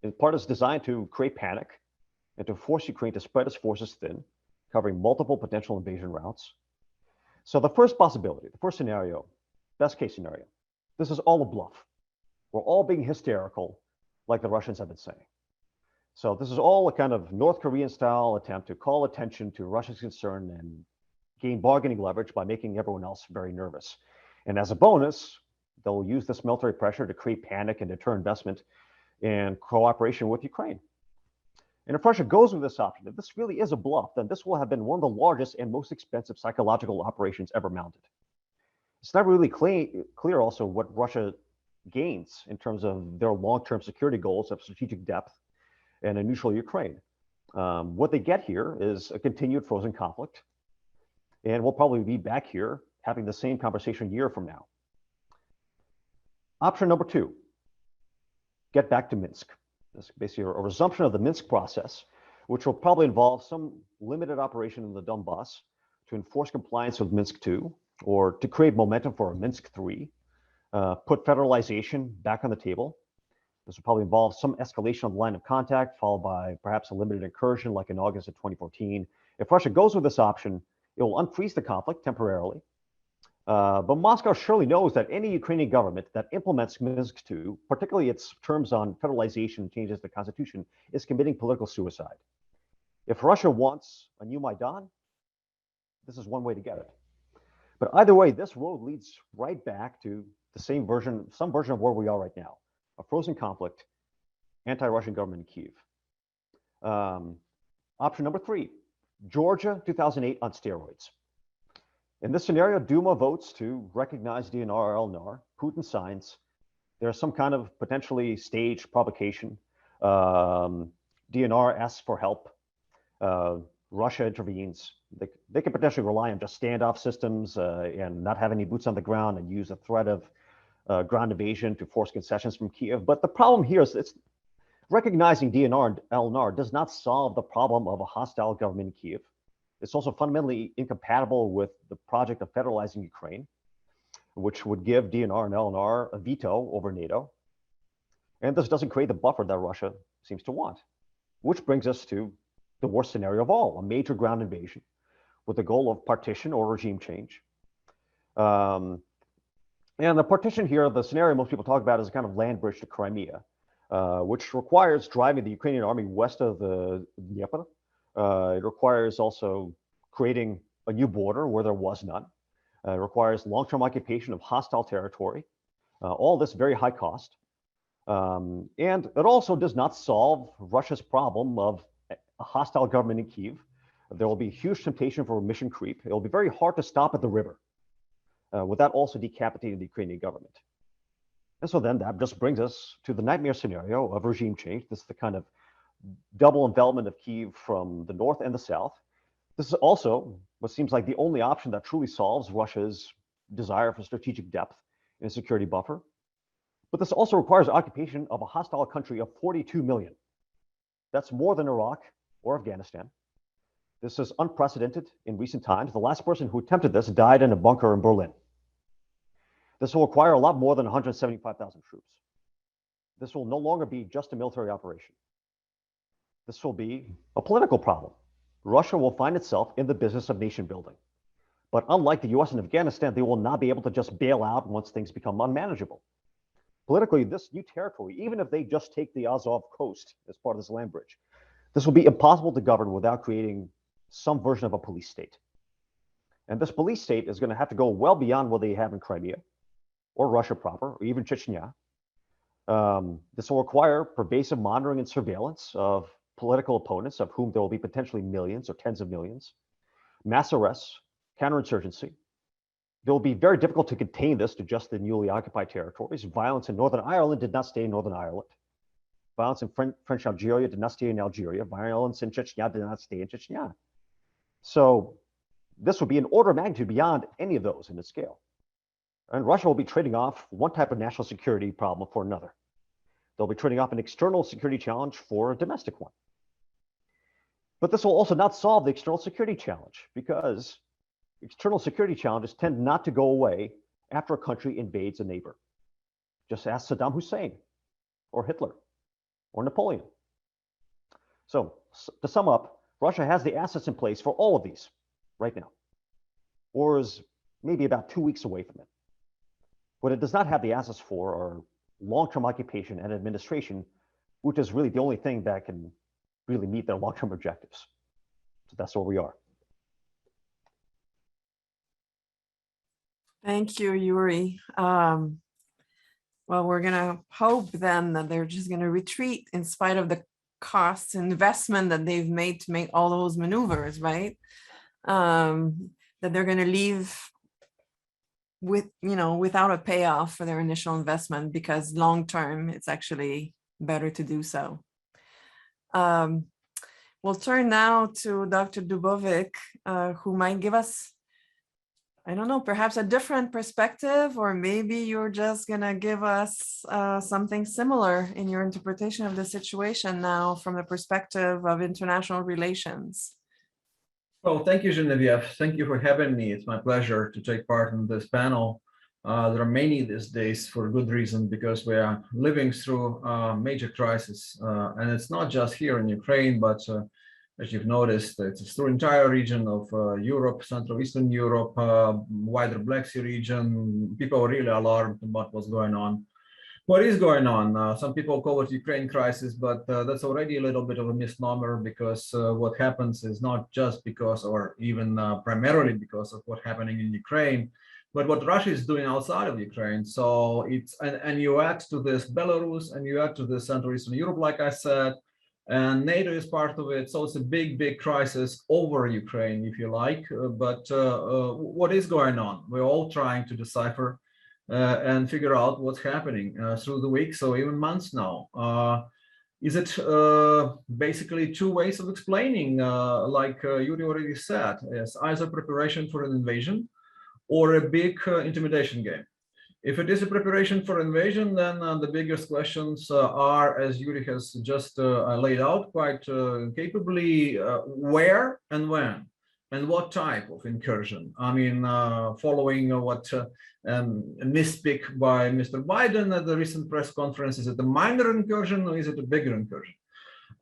In part, it's designed to create panic and to force Ukraine to spread its forces thin, covering multiple potential invasion routes. So the first possibility, the first scenario, best case scenario, this is all a bluff. We're all being hysterical, like the Russians have been saying. So this is all a kind of North Korean style attempt to call attention to Russia's concern and gain bargaining leverage by making everyone else very nervous. And as a bonus, they'll use this military pressure to create panic and deter investment and cooperation with Ukraine. And if Russia goes with this option, if this really is a bluff, then this will have been one of the largest and most expensive psychological operations ever mounted. It's not really clear also what Russia gains in terms of their long-term security goals of strategic depth and a neutral Ukraine. What they get here is a continued frozen conflict, and we'll probably be back here having the same conversation a year from now. Option number two, get back to Minsk. This is basically a resumption of the Minsk process, which will probably involve some limited operation in the Donbass to enforce compliance with Minsk II, or to create momentum for a Minsk III, put federalization back on the table. This will probably involve some escalation of the line of contact, followed by perhaps a limited incursion like in August of 2014. If Russia goes with this option, it will unfreeze the conflict temporarily. But Moscow surely knows that any Ukrainian government that implements Minsk II, particularly its terms on federalization and changes to the constitution, is committing political suicide. If Russia wants a new Maidan, this is one way to get it. But either way, this road leads right back to the same version, some version of where we are right now, a frozen conflict, anti-Russian government in Kyiv. Option number three, Georgia 2008 on steroids. In this scenario, Duma votes to recognize DNR or LNR. Putin signs. There's some kind of potentially staged provocation. DNR asks for help. Russia intervenes. They could potentially rely on just standoff systems and not have any boots on the ground and use a threat of ground invasion to force concessions from Kyiv. But the problem here is it's recognizing DNR and LNR does not solve the problem of a hostile government in Kyiv. It's also fundamentally incompatible with the project of federalizing Ukraine, which would give DNR and LNR a veto over NATO. And this doesn't create the buffer that Russia seems to want, which brings us to the worst scenario of all, a major ground invasion with the goal of partition or regime change. And the partition here, the scenario most people talk about is a kind of land bridge to Crimea, which requires driving the Ukrainian army west of the Dnieper. It requires also creating a new border where there was none. It requires long-term occupation of hostile territory. All this very high cost. And it also does not solve Russia's problem of a hostile government in Kyiv. There will be huge temptation for mission creep. It will be very hard to stop at the river without also decapitating the Ukrainian government. And so then that just brings us to the nightmare scenario of regime change. This is the kind of double envelopment of Kyiv from the north and the south. This is also what seems like the only option that truly solves Russia's desire for strategic depth and a security buffer. But this also requires occupation of a hostile country of 42 million. That's more than Iraq or Afghanistan. This is unprecedented in recent times. The last person who attempted this died in a bunker in Berlin. This will require a lot more than 175,000 troops. This will no longer be just a military operation. This will be a political problem. Russia will find itself in the business of nation building. But unlike the US and Afghanistan, they will not be able to just bail out once things become unmanageable. Politically, this new territory, even if they just take the Azov coast as part of this land bridge, this will be impossible to govern without creating some version of a police state. And this police state is going to have to go well beyond what they have in Crimea or Russia proper, or even Chechnya. This will require pervasive monitoring and surveillance of political opponents, of whom there will be potentially millions or tens of millions, mass arrests, counterinsurgency. It will be very difficult to contain this to just the newly occupied territories. Violence in Northern Ireland did not stay in Northern Ireland. Violence in French Algeria did not stay in Algeria. Violence in Chechnya did not stay in Chechnya. So this would be an order of magnitude beyond any of those in its scale. And Russia will be trading off one type of national security problem for another. They'll be trading off an external security challenge for a domestic one. But this will also not solve the external security challenge, because external security challenges tend not to go away after a country invades a neighbor. Just ask Saddam Hussein or Hitler or Napoleon. So to sum up, Russia has the assets in place for all of these right now, or is maybe about 2 weeks away from it. What it does not have the assets for are long-term occupation and administration, which is really the only thing that can really meet their long-term objectives. So that's where we are. Thank you, Yuri. Well, we're going to hope then that they're just going to retreat in spite of the costs and investment that they've made to make all those maneuvers, right? That they're going to leave with, without a payoff for their initial investment, because long term, it's actually better to do so. We'll turn now to Dr. Dubovyk, who might give us, I don't know, perhaps a different perspective, or maybe you're just going to give us something similar in your interpretation of the situation now from the perspective of international relations. Well, thank you, Geneviève. Thank you for having me. It's my pleasure to take part in this panel. There are many these days for good reason, because we are living through a major crisis. And it's not just here in Ukraine, but as you've noticed, it's through the entire region of Europe, Central Eastern Europe, wider Black Sea region. People are really alarmed about what's going on. What is going on? Some people call it Ukraine crisis, but that's already a little bit of a misnomer, because what happens is not just because, or even primarily because of what's happening in Ukraine, but what Russia is doing outside of Ukraine. So it's, and you add to this Belarus, and you add to this Central Eastern Europe, like I said, and NATO is part of it. So it's a big, big crisis over Ukraine, if you like. But what is going on? We're all trying to decipher and figure out what's happening through the weeks or even months now. Is it basically two ways of explaining, like Yuri already said, yes, either preparation for an invasion or a big intimidation game? If it is a preparation for invasion, then the biggest questions are, as Yuri has just laid out quite capably, where and when, and what type of incursion. I mean, following what misspeak by Mr. Biden at the recent press conference, is it a minor incursion or is it a bigger incursion?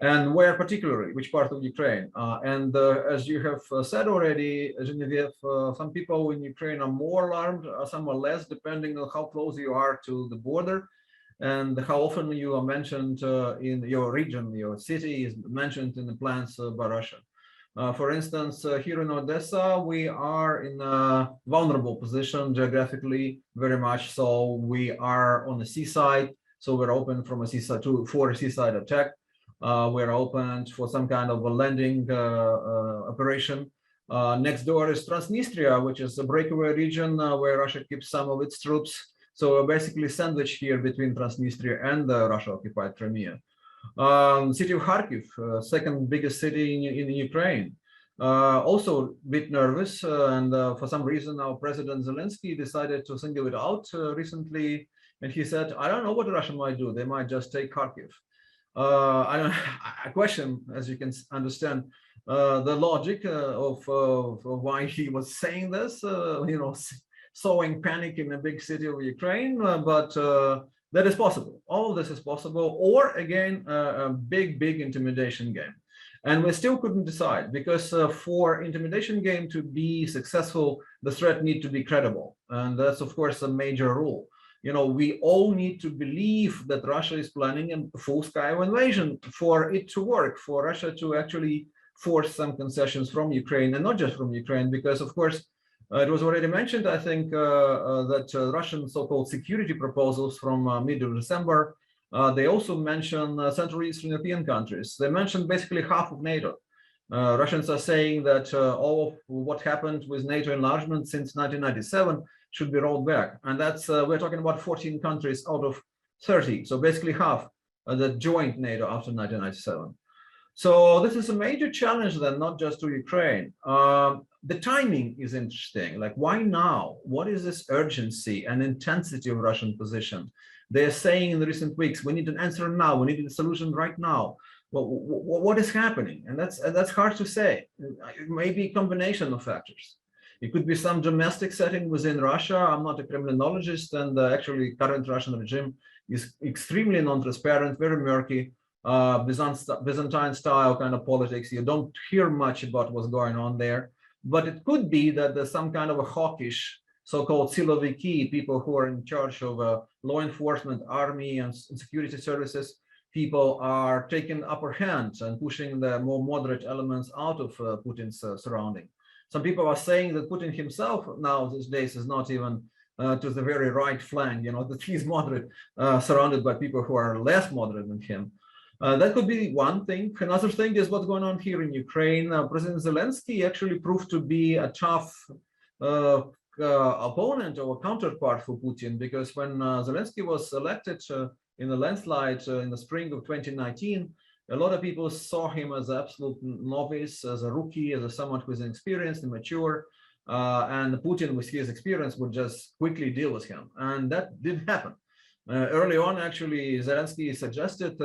And where particularly, which part of Ukraine? As you have said already, Geneviève, some people in Ukraine are more alarmed, some are less, depending on how close you are to the border and how often you are mentioned in your region, your city is mentioned in the plans by Russia. For instance, here in Odessa, we are in a vulnerable position geographically, very much so. We are on the seaside, so we're open from a seaside for a seaside attack. We're open for some kind of a landing operation. Next door is Transnistria, which is a breakaway region where Russia keeps some of its troops. So we're basically sandwiched here between Transnistria and the Russia-occupied Crimea. City of Kharkiv, second biggest city in Ukraine, also a bit nervous, and for some reason our President Zelensky decided to single it out recently, and he said, I don't know what Russia might do, they might just take Kharkiv. I question, as you can understand, the logic of why he was saying this, sowing panic in a big city of Ukraine, but that is possible. All of this is possible, or again, a big intimidation game. And we still couldn't decide, because for intimidation game to be successful, the threat needs to be credible. And that's, of course, a major rule. We all need to believe that Russia is planning a full-scale invasion for it to work, for Russia to actually force some concessions from Ukraine, and not just from Ukraine, because of course, it was already mentioned, I think, that Russian so-called security proposals from mid of December, they also mention Central Eastern European countries. They mentioned basically half of NATO. Russians are saying that all of what happened with NATO enlargement since 1997 should be rolled back. And that's, we're talking about 14 countries out of 30. So basically half that joined NATO after 1997. So this is a major challenge then, not just to Ukraine. The timing is interesting. Like, why now? What is this urgency and intensity of Russian position? They're saying in the recent weeks, we need an answer now. We need a solution right now. Well, what is happening? And that's hard to say. It may be a combination of factors. It could be some domestic setting within Russia. I'm not a criminologist, and actually current Russian regime is extremely non-transparent, very murky, Byzantine style kind of politics. You don't hear much about what's going on there. But it could be that there's some kind of a hawkish so-called siloviki, people who are in charge of law enforcement, army, and security services. People are taking upper hand and pushing the more moderate elements out of Putin's surrounding. Some people are saying that Putin himself now these days is not even to the very right flank, you know, that he's moderate, surrounded by people who are less moderate than him. That could be one thing. Another thing is what's going on here in Ukraine. President Zelensky actually proved to be a tough opponent or counterpart for Putin, because when Zelensky was elected in a landslide in the spring of 2019, a lot of people saw him as an absolute novice, as a rookie, as someone who is inexperienced and mature, and Putin, with his experience, would just quickly deal with him. And that didn't happen. Early on, actually, Zelensky suggested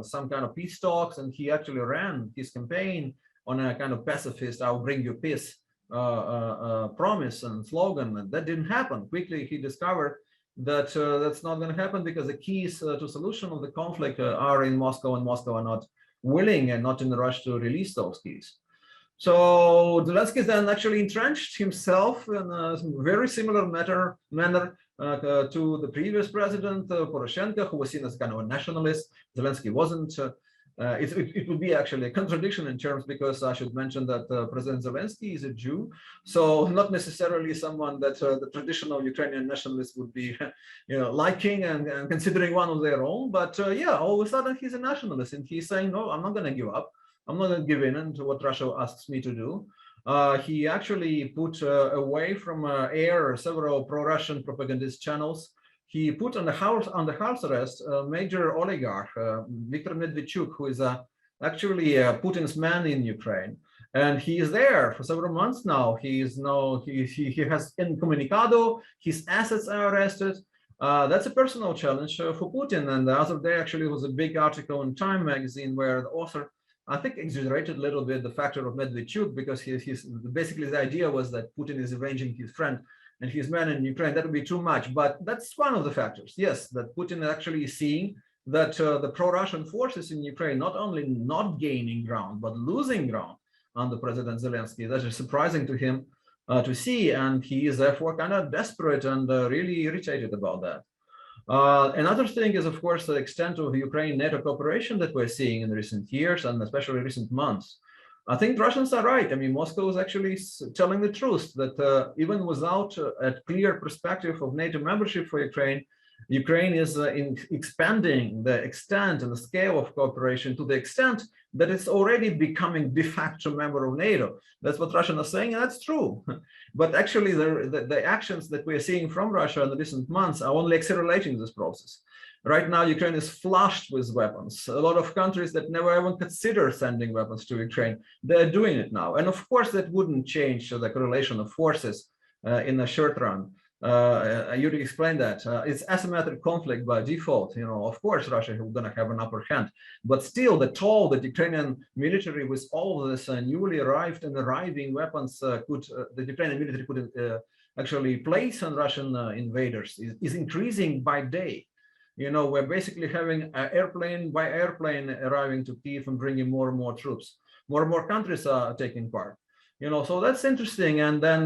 some kind of peace talks, and he actually ran his campaign on a kind of pacifist, I'll bring you peace promise and slogan, and that didn't happen. Quickly, he discovered that that's not going to happen, because the keys to solution of the conflict are in Moscow, and Moscow are not willing and not in the rush to release those keys. So Zelensky then actually entrenched himself in a very similar manner to the previous president, Poroshenko, who was seen as kind of a nationalist. Zelensky wasn't. It would be actually a contradiction in terms, because I should mention that President Zelensky is a Jew, so not necessarily someone that the traditional Ukrainian nationalists would be, you know, liking and considering one of their own. But yeah, all of a sudden he's a nationalist, and he's saying, no, I'm not going to give up. I'm not going to give in to what Russia asks me to do. He actually put away from air several pro-Russian propagandist channels. He put on the house arrest a major oligarch, Viktor Medvedchuk, who is actually Putin's man in Ukraine, and he is there for several months now. He has incommunicado. His assets are arrested. That's a personal challenge for Putin. And the other day, actually, was a big article in Time magazine where the author, I think, exaggerated a little bit the factor of Medvedchuk, because basically the idea was that Putin is avenging his friend and his man in Ukraine. That would be too much, but that's one of the factors. Yes, that Putin actually is seeing that the pro-Russian forces in Ukraine not only not gaining ground, but losing ground under President Zelensky. That is surprising to him to see, and he is therefore kind of desperate and really irritated about that. Another thing is, of course, the extent of Ukraine-NATO cooperation that we're seeing in recent years, and especially recent months. I think Russians are right. I mean, Moscow is actually telling the truth that even without a clear perspective of NATO membership for Ukraine, Ukraine is expanding the extent and the scale of cooperation to the extent that it's already becoming de facto member of NATO. That's what Russians are saying, and that's true. But actually, the actions that we're seeing from Russia in the recent months are only accelerating this process. Right now, Ukraine is flushed with weapons. A lot of countries that never even considered sending weapons to Ukraine, they're doing it now. And of course, that wouldn't change the correlation of forces in the short run. Yuri explained that. It's asymmetric conflict by default. You know, of course, Russia is going to have an upper hand. But still, the toll that Ukrainian military, with all of this newly arrived and arriving weapons, the Ukrainian military could actually place on Russian invaders is increasing by day. You know, we're basically having airplane by airplane arriving to Kyiv and bringing more and more troops. More and more countries are taking part. You know, so that's interesting. And then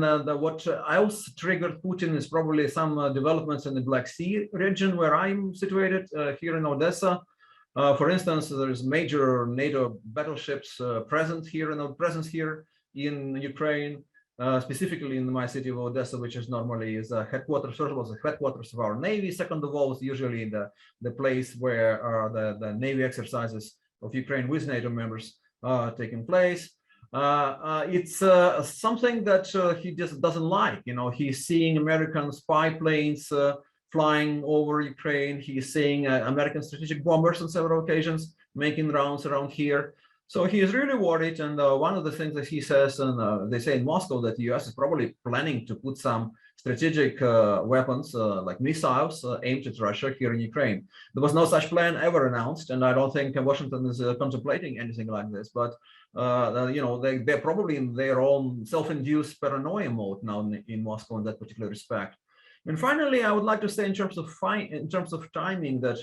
what else triggered Putin is probably some developments in the Black Sea region where I'm situated here in Odessa. For instance, there is major NATO battleships presence here in Ukraine, specifically in my city of Odessa, which is normally is a headquarters. First of all, the headquarters of our Navy. Second of all, is usually the place where the Navy exercises of Ukraine with NATO members taking place. It's something that he just doesn't like. You know, he's seeing American spy planes flying over Ukraine. He's seeing American strategic bombers on several occasions making rounds around here. So he is really worried. And one of the things that he says, and they say in Moscow, that the US is probably planning to put some strategic weapons like missiles aimed at Russia here in Ukraine. There was no such plan ever announced, and I don't think Washington is contemplating anything like this. But you know, they're probably in their own self-induced paranoia mode now in Moscow in that particular respect. And finally, I would like to say in terms of timing that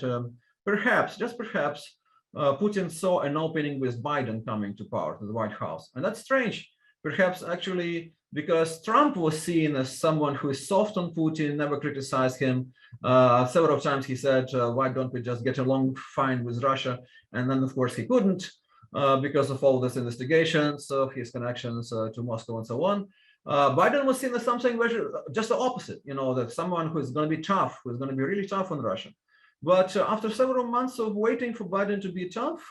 perhaps, just perhaps, Putin saw an opening with Biden coming to power, to the White House. And that's strange, perhaps actually because Trump was seen as someone who is soft on Putin, never criticized him. Several times he said, why don't we just get along fine with Russia? And then, of course, he couldn't because of all these investigations of his connections to Moscow and so on. Biden was seen as something just the opposite, you know, that someone who is going to be tough, who is going to be really tough on Russia. But after several months of waiting for Biden to be tough,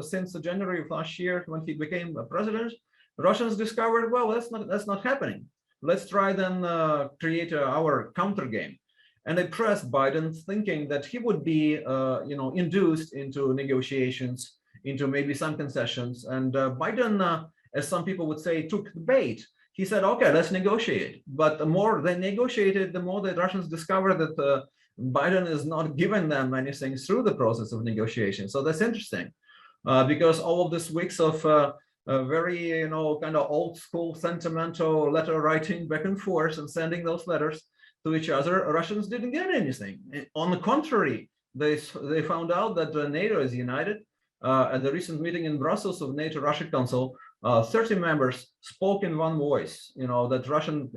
since January of last year, when he became president, Russians discovered, well, that's not happening. Let's try then create our countergame. And they pressed Biden, thinking that he would be, you know, induced into negotiations, into maybe some concessions. And Biden, as some people would say, took the bait. He said, okay, let's negotiate. But the more they negotiated, the more the Russians discovered that Biden is not giving them anything through the process of negotiation. So that's interesting, because all of these weeks of very, you know, kind of old school sentimental letter writing back and forth and sending those letters to each other, Russians didn't get anything. On the contrary, they found out that NATO is united. At the recent meeting in Brussels of NATO-Russia Council, 30 members spoke in one voice, you know, that Russian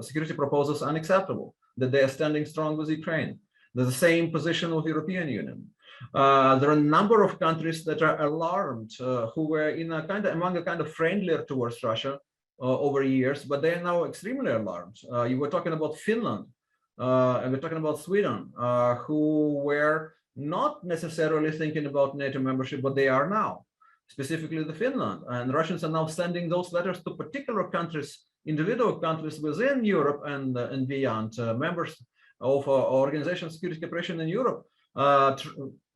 security proposals are unacceptable, that they are standing strong with Ukraine. There's the same position with the European Union. There are a number of countries that are alarmed, who were in a among a kind of friendlier towards Russia over years, but they are now extremely alarmed. You were talking about Finland, and we're talking about Sweden, who were not necessarily thinking about NATO membership, but they are now, specifically the Finland. And Russians are now sending those letters to particular countries, individual countries within Europe and beyond, members of Organization of Security Cooperation in Europe,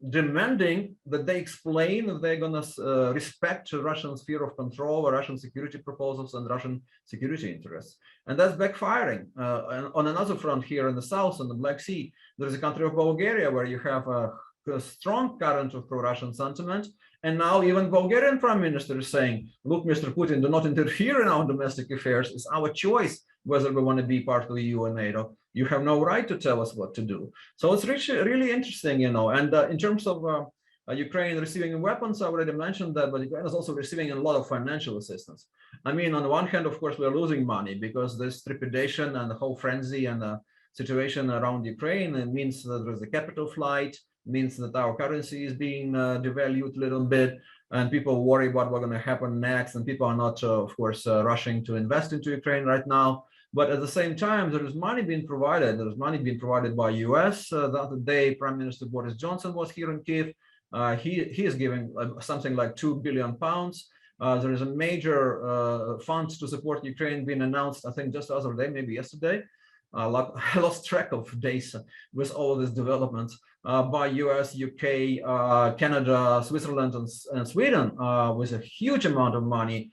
demanding that they explain that they're going to respect Russian sphere of control, or Russian security proposals and Russian security interests. And that's backfiring. On another front here in the south, on the Black Sea, there's a country of Bulgaria where you have a strong current of pro-Russian sentiment. And now even Bulgarian prime minister is saying, look, Mr. Putin, do not interfere in our domestic affairs. It's our choice whether we want to be part of the EU and NATO. You have no right to tell us what to do. So it's really interesting, you know. And in terms of Ukraine receiving weapons, I already mentioned that, but Ukraine is also receiving a lot of financial assistance. I mean, on the one hand, of course, we're losing money because this trepidation and the whole frenzy and the situation around Ukraine, it means that there's a capital flight, means that our currency is being devalued a little bit, and people worry about what's going to happen next, and people are not, of course, rushing to invest into Ukraine right now. But at the same time, there is money being provided. There is money being provided by US. The other day, Prime Minister Boris Johnson was here in Kyiv. He is giving something like £2 billion. There is a major fund to support Ukraine being announced, I think just the other day, maybe yesterday. I lost track of days with all of these developments by US, UK, Canada, Switzerland, and Sweden, with a huge amount of money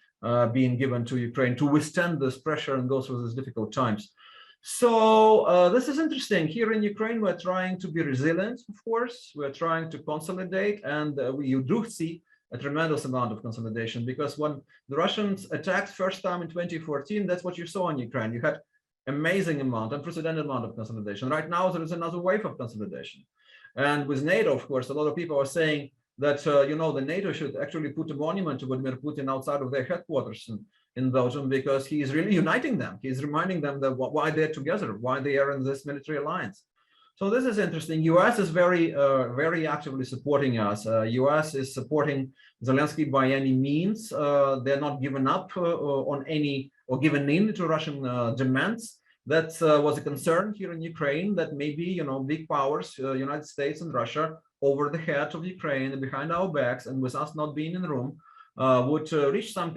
being given to Ukraine to withstand this pressure and go through these difficult times. So this is interesting. Here in Ukraine, we're trying to be resilient, of course. We're trying to consolidate, and you do see a tremendous amount of consolidation, because when the Russians attacked first time in 2014, that's what you saw in Ukraine. You had amazing amount, unprecedented amount of consolidation. Right now, there is another wave of consolidation. And with NATO, of course, a lot of people are saying that, you know, the NATO should actually put a monument to Vladimir Putin outside of their headquarters in Belgium, because he is really uniting them. He's reminding them that why they're together, why they are in this military alliance. So this is interesting. U.S. is very actively supporting us. U.S. is supporting Zelensky by any means. They're not giving up on any or giving in to Russian demands. That was a concern here in Ukraine, that maybe big powers, United States and Russia, over the head of Ukraine and behind our backs, and with us not being in the room, would reach some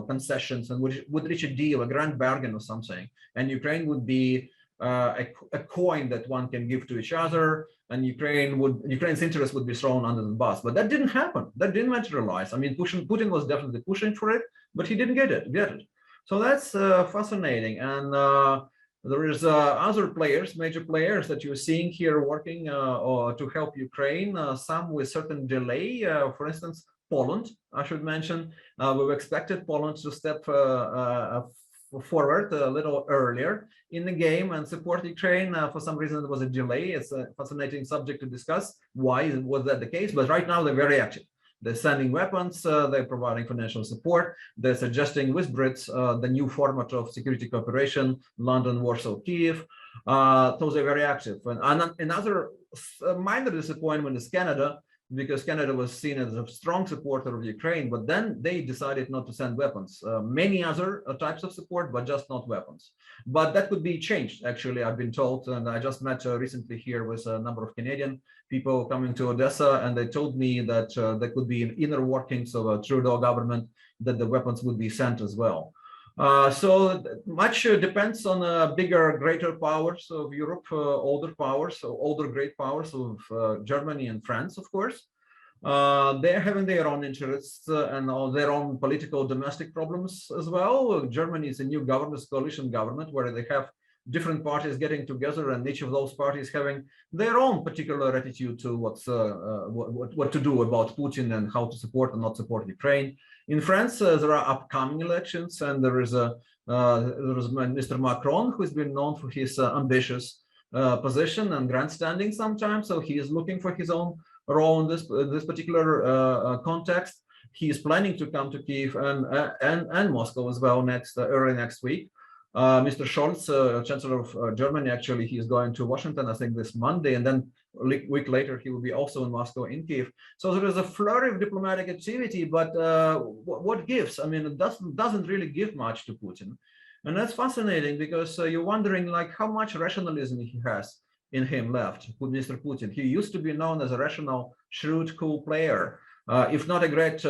concessions and would reach a deal, a grand bargain or something, and Ukraine would be a coin that one can give to each other, and Ukraine's interest would be thrown under the bus. But that didn't happen. That didn't materialize. I mean, Putin was definitely pushing for it, but he didn't get it. So that's fascinating. And there is other players, major players that you're seeing here working to help Ukraine, some with certain delay. For instance, Poland, I should mention. We've expected Poland to step forward a little earlier in the game and support Ukraine. For some reason, there was a delay. It's a fascinating subject to discuss. Why was that the case? But right now, they're very active. They're sending weapons, they're providing financial support, they're suggesting with Brits the new format of security cooperation, London, Warsaw, Kyiv. So they're very active. And another minor disappointment is Canada, because Canada was seen as a strong supporter of Ukraine, but then they decided not to send weapons. Many other types of support, but just not weapons. But that could be changed, actually, I've been told. And I just met recently here with a number of Canadian people coming to Odessa, and they told me that there could be an inner workings of a Trudeau government that the weapons would be sent as well. So much depends on bigger, greater powers of Europe, older powers, so older great powers of Germany and France, of course. They're having their own interests and their own political domestic problems as well. Germany is a new government, coalition government, where they have different parties getting together, and each of those parties having their own particular attitude to what to do about Putin and how to support and not support Ukraine. In France, there are upcoming elections, and there is Mr. Macron, who has been known for his ambitious position and grandstanding sometimes. So he is looking for his own role in this particular context. He is planning to come to Kyiv and Moscow as well early next week. Mr. Scholz, Chancellor of Germany, actually, he is going to Washington, I think, this Monday, and then a week later he will be also in Moscow, in Kyiv. So there is a flurry of diplomatic activity, but what gives? I mean, it doesn't really give much to Putin, and that's fascinating, because you're wondering, like, how much rationalism he has in him left. Mr. Putin, he used to be known as a rational, shrewd, cool player, if not a great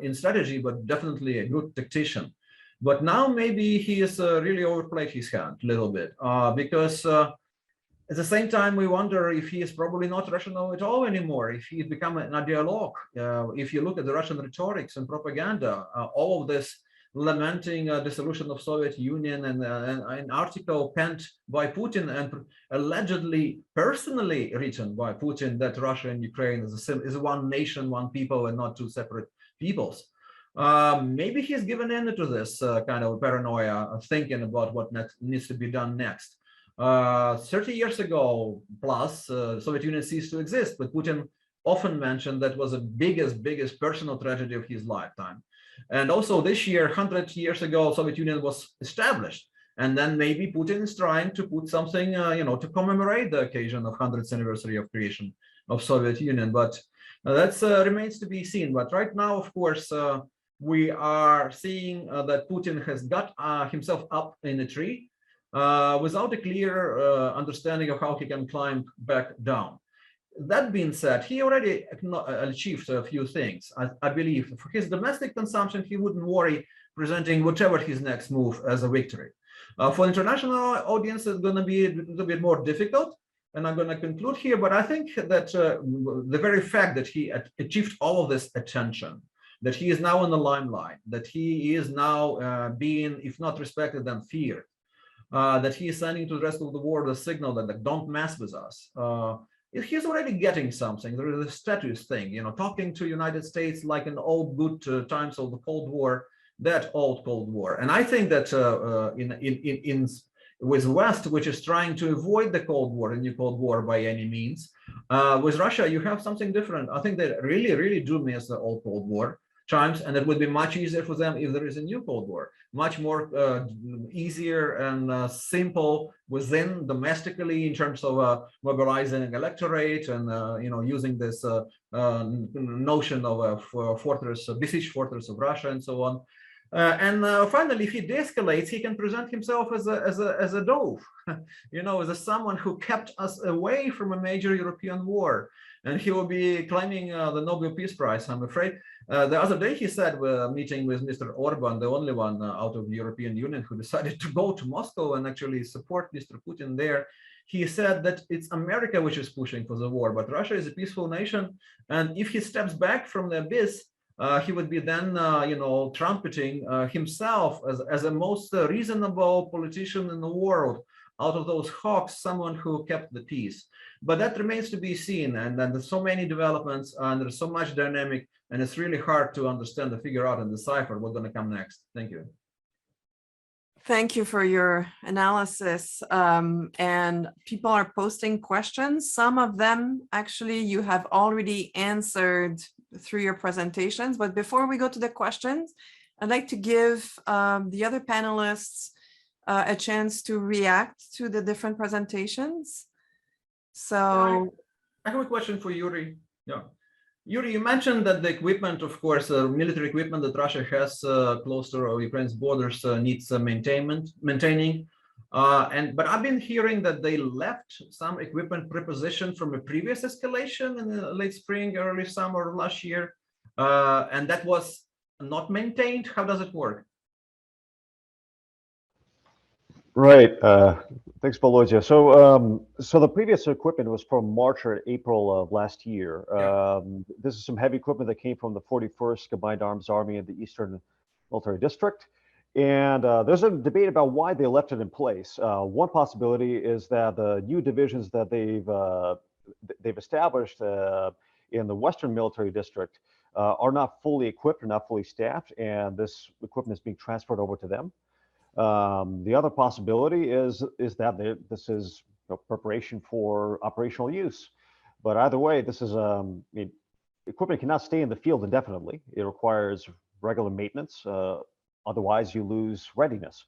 in strategy, but definitely a good tactician. But now maybe he has really overplayed his hand a little bit, because at the same time, we wonder if he is probably not rational at all anymore, if he's become an ideologue. If you look at the Russian rhetorics and propaganda, all of this lamenting dissolution of Soviet Union, and an article penned by Putin and allegedly personally written by Putin that Russia and Ukraine is one nation, one people, and not two separate peoples. Maybe he's given in to this kind of paranoia, thinking about what needs to be done next. 30 years ago plus, Soviet Union ceased to exist, but Putin often mentioned that was the biggest personal tragedy of his lifetime. And also this year, 100 years ago, Soviet Union was established. And then maybe Putin is trying to put something, to commemorate the occasion of 100th anniversary of creation of Soviet Union. But that remains to be seen. But right now, of course, we are seeing that Putin has got himself up in a tree without a clear understanding of how he can climb back down. That being said, he already achieved a few things. I believe for his domestic consumption, he wouldn't worry presenting whatever his next move as a victory. For international audience, it's going to be a little bit more difficult. And I'm going to conclude here, but I think that the very fact that he achieved all of this attention, that he is now in the limelight, that he is now being, if not respected, then feared, that he is sending to the rest of the world a signal that don't mess with us. He's already getting something. There is a status thing, talking to United States like in old good times of the Cold War, that old Cold War. And I think that with West, which is trying to avoid the Cold War, a new Cold War by any means, with Russia, you have something different. I think they really do miss the old Cold War. times, and it would be much easier for them if there is a new Cold War, much more easier and simple within domestically in terms of mobilizing electorate and using this notion of a fortress, a besieged fortress of Russia, and so on. Finally, if he de-escalates, he can present himself as a dove, as someone who kept us away from a major European war, and he will be claiming the Nobel Peace Prize, I'm afraid. The other day he said, meeting with Mr. Orban, the only one out of the European Union who decided to go to Moscow and actually support Mr. Putin there. He said that it's America which is pushing for the war, but Russia is a peaceful nation, and if he steps back from the abyss, he would be then, trumpeting himself as a most reasonable politician in the world. Out of those hawks, someone who kept the peace. But that remains to be seen, and then there's so many developments, and there's so much dynamic, and it's really hard to understand, to figure out and decipher what's going to come next. Thank you. Thank you for your analysis. And people are posting questions. Some of them, actually, you have already answered through your presentations. But before we go to the questions, I'd like to give the other panelists a chance to react to the different presentations. So I have a question for Yuri. Yeah. Yuri, you mentioned that the equipment, of course, military equipment that Russia has close to Ukraine's borders needs maintaining. But I've been hearing that they left some equipment prepositioned from a previous escalation in the late spring, early summer of last year, and that was not maintained. How does it work? Right. Thanks, Volodya. So the previous equipment was from March or April of last year. This is some heavy equipment that came from the 41st Combined Arms Army in the Eastern Military District. And there's a debate about why they left it in place. One possibility is that the new divisions that they've established in the Western Military District are not fully equipped or not fully staffed, and this equipment is being transferred over to them. The other possibility is that this is preparation for operational use. But either way, this is equipment cannot stay in the field indefinitely. It requires regular maintenance. Otherwise, you lose readiness.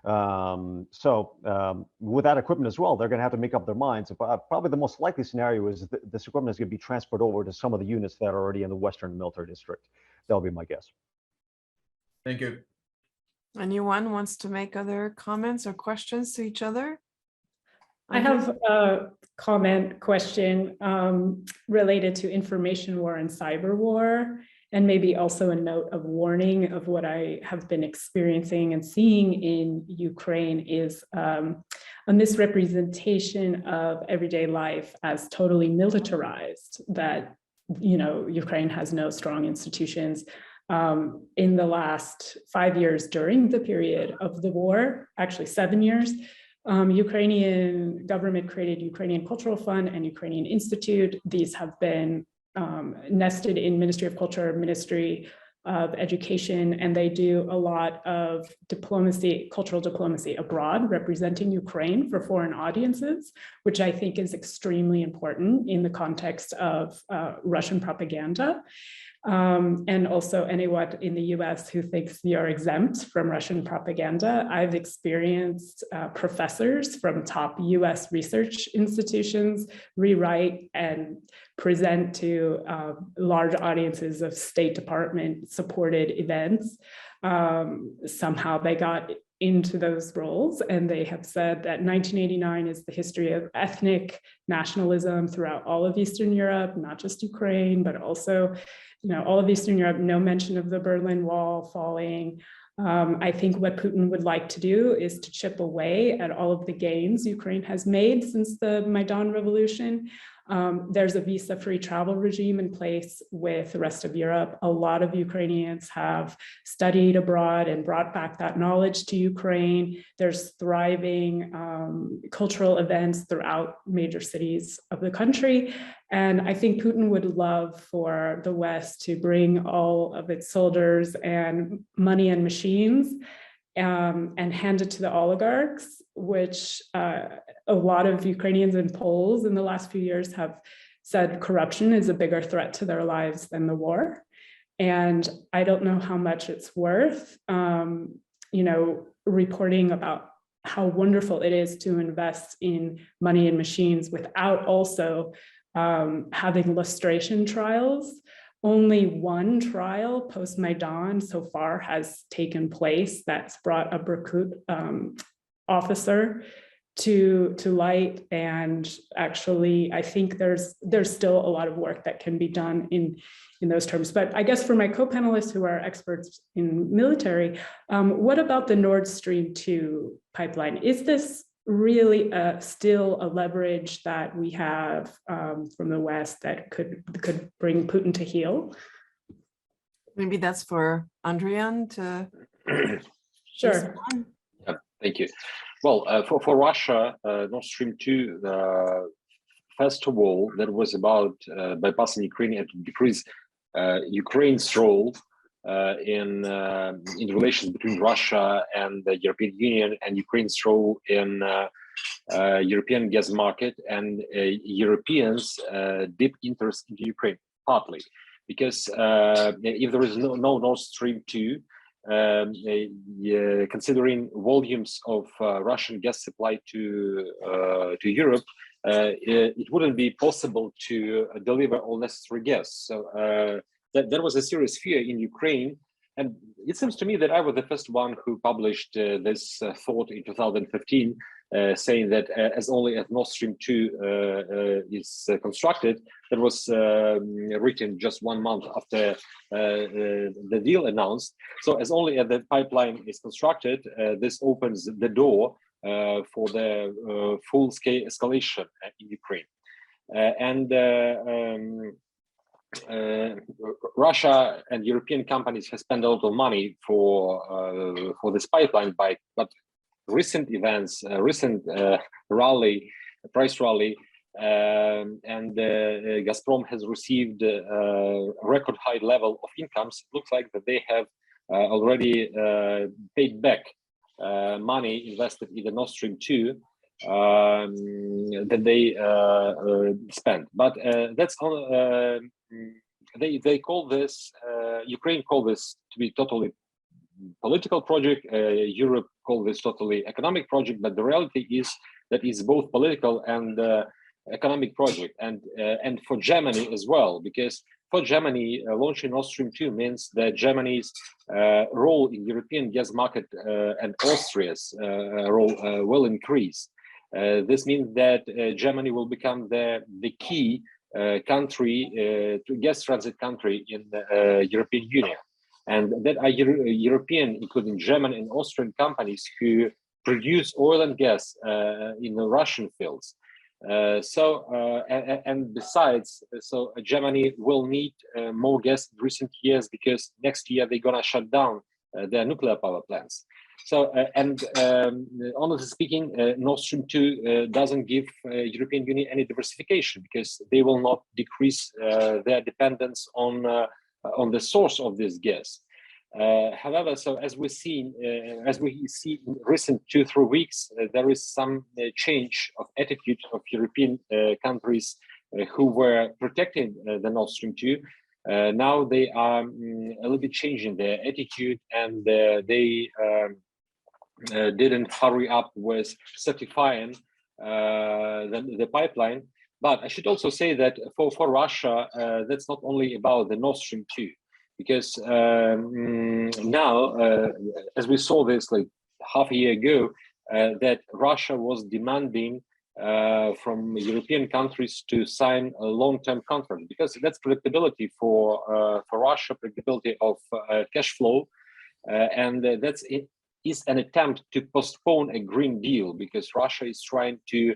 With that equipment as well, they're going to have to make up their minds. Probably the most likely scenario is that this equipment is going to be transferred over to some of the units that are already in the Western Military District. That'll be my guess. Thank you. anyone wants to make other comments or questions to each other? I have a question related to information war and cyber war, and maybe also a note of warning of what I have been experiencing and seeing in Ukraine is a misrepresentation of everyday life as totally militarized, that, you know, Ukraine has no strong institutions. In the last 5 years during the period of the war, actually 7 years, Ukrainian government created Ukrainian Cultural Fund and Ukrainian Institute. These have been nested in Ministry of Culture, Ministry of Education, and they do a lot of diplomacy, cultural diplomacy abroad, representing Ukraine for foreign audiences, which I think is extremely important in the context of Russian propaganda. And also anyone in the US who thinks you're exempt from Russian propaganda. I've experienced professors from top US research institutions rewrite and present to large audiences of State Department supported events. Somehow they got into those roles, and they have said that 1989 is the history of ethnic nationalism throughout all of Eastern Europe, not just Ukraine, but also, you know, all of Eastern Europe. No mention of the Berlin Wall falling. I think what Putin would like to do is to chip away at all of the gains Ukraine has made since the Maidan Revolution. There's a visa-free travel regime in place with the rest of Europe. A lot of Ukrainians have studied abroad and brought back that knowledge to Ukraine. There's thriving cultural events throughout major cities of the country. And I think Putin would love for the West to bring all of its soldiers and money and machines and hand it to the oligarchs, which a lot of Ukrainians and Poles in the last few years have said corruption is a bigger threat to their lives than the war. And I don't know how much it's worth, reporting about how wonderful it is to invest in money and machines without also having lustration trials. Only one trial post-Maidan so far has taken place that's brought a Prokip officer to light, and actually I think there's still a lot of work that can be done in those terms. But I guess for my co-panelists who are experts in military, what about the Nord Stream 2 pipeline? Is this really still a leverage that we have from the West that could bring Putin to heel? Maybe that's for Andrian to. Sure. Thank you. Well, for Russia, Nord Stream 2, first of all, that was about bypassing Ukraine and to decrease Ukraine's role in relations between Russia and the European Union, and Ukraine's role in European gas market, and Europeans' deep interest in Ukraine, partly because if there is no Nord Stream 2, considering volumes of Russian gas supply to Europe, it wouldn't be possible to deliver all necessary gas. So there was a serious fear in Ukraine, and it seems to me that I was the first one who published this thought in 2015, saying that as only as Nord Stream 2 is constructed, that was written just 1 month after the deal announced. So as only as the pipeline is constructed, this opens the door for the full-scale escalation in Ukraine. Russia and European companies have spent a lot of money for this pipeline, but recent events, recent price rally, and Gazprom has received a record high level of incomes. It looks like that they have already paid back money invested in the Nord Stream 2 that they spent. But that's all. They call this, Ukraine call this to be totally political project. Europe call this totally economic project. But the reality is that it's both political and economic project, and for Germany as well, because for Germany, launching Nord Stream 2 means that Germany's role in European gas market and Austria's role will increase. This means that Germany will become the key country, to gas transit country in the European Union. And that are European, including German and Austrian companies who produce oil and gas in the Russian fields. And besides, so Germany will need more gas in recent years, because next year they're gonna shut down their nuclear power plants. So honestly speaking, Nord Stream 2 doesn't give European Union any diversification, because they will not decrease their dependence on the source of this gas. However, so as we see in recent 2-3 weeks, there is some change of attitude of European countries who were protecting the Nord Stream 2. Now they are a little bit changing their attitude, and they didn't hurry up with certifying the pipeline. But I should also say that for Russia, that's not only about the Nord Stream 2. Because now, as we saw this like half a year ago, that Russia was demanding from European countries to sign a long-term contract, because that's predictability for Russia, predictability of cash flow, and that's it is an attempt to postpone a Green Deal, because Russia is trying to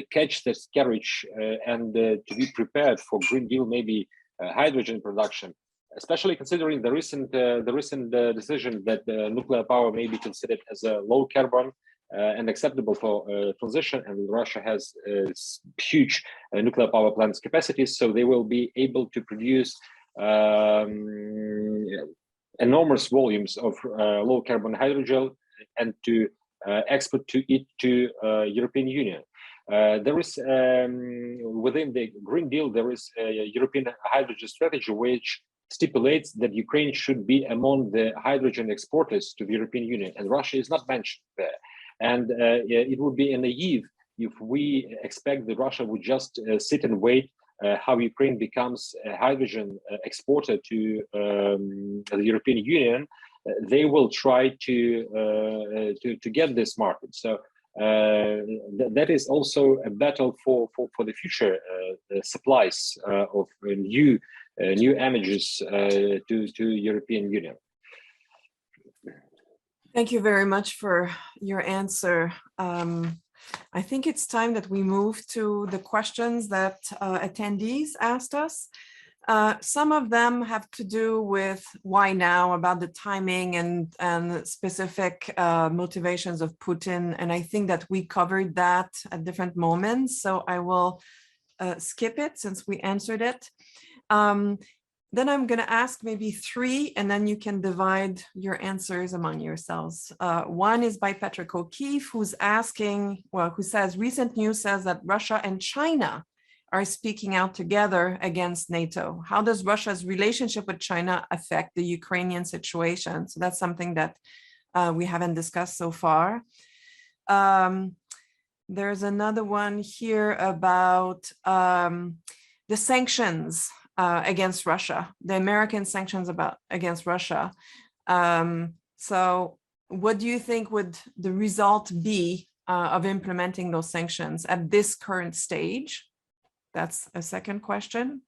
catch this carriage and to be prepared for Green Deal, maybe hydrogen production. Especially considering the recent decision that nuclear power may be considered as a low carbon and acceptable for transition, and Russia has huge nuclear power plants capacities, so they will be able to produce enormous volumes of low carbon hydrogen and to export it to European Union. There is within the Green Deal, there is a European hydrogen strategy, which stipulates that Ukraine should be among the hydrogen exporters to the European Union, and Russia is not mentioned there. And it would be naive if we expect that Russia would just sit and wait how Ukraine becomes a hydrogen exporter to the European Union. They will try to get this market. So that is also a battle for the future supplies of new energies to European Union. Thank you very much for your answer. I think it's time that we move to the questions that attendees asked us. Some of them have to do with why now, about the timing and specific motivations of Putin. And I think that we covered that at different moments. So I will skip it since we answered it. Then I'm going to ask maybe three, and then you can divide your answers among yourselves. One is by Prokip, who's asking, well, who says, recent news says that Russia and China are speaking out together against NATO. How does Russia's relationship with China affect the Ukrainian situation? So that's something that we haven't discussed so far. There's another one here about the sanctions against Russia, the American sanctions against Russia. So what do you think would the result be of implementing those sanctions at this current stage? That's a second question.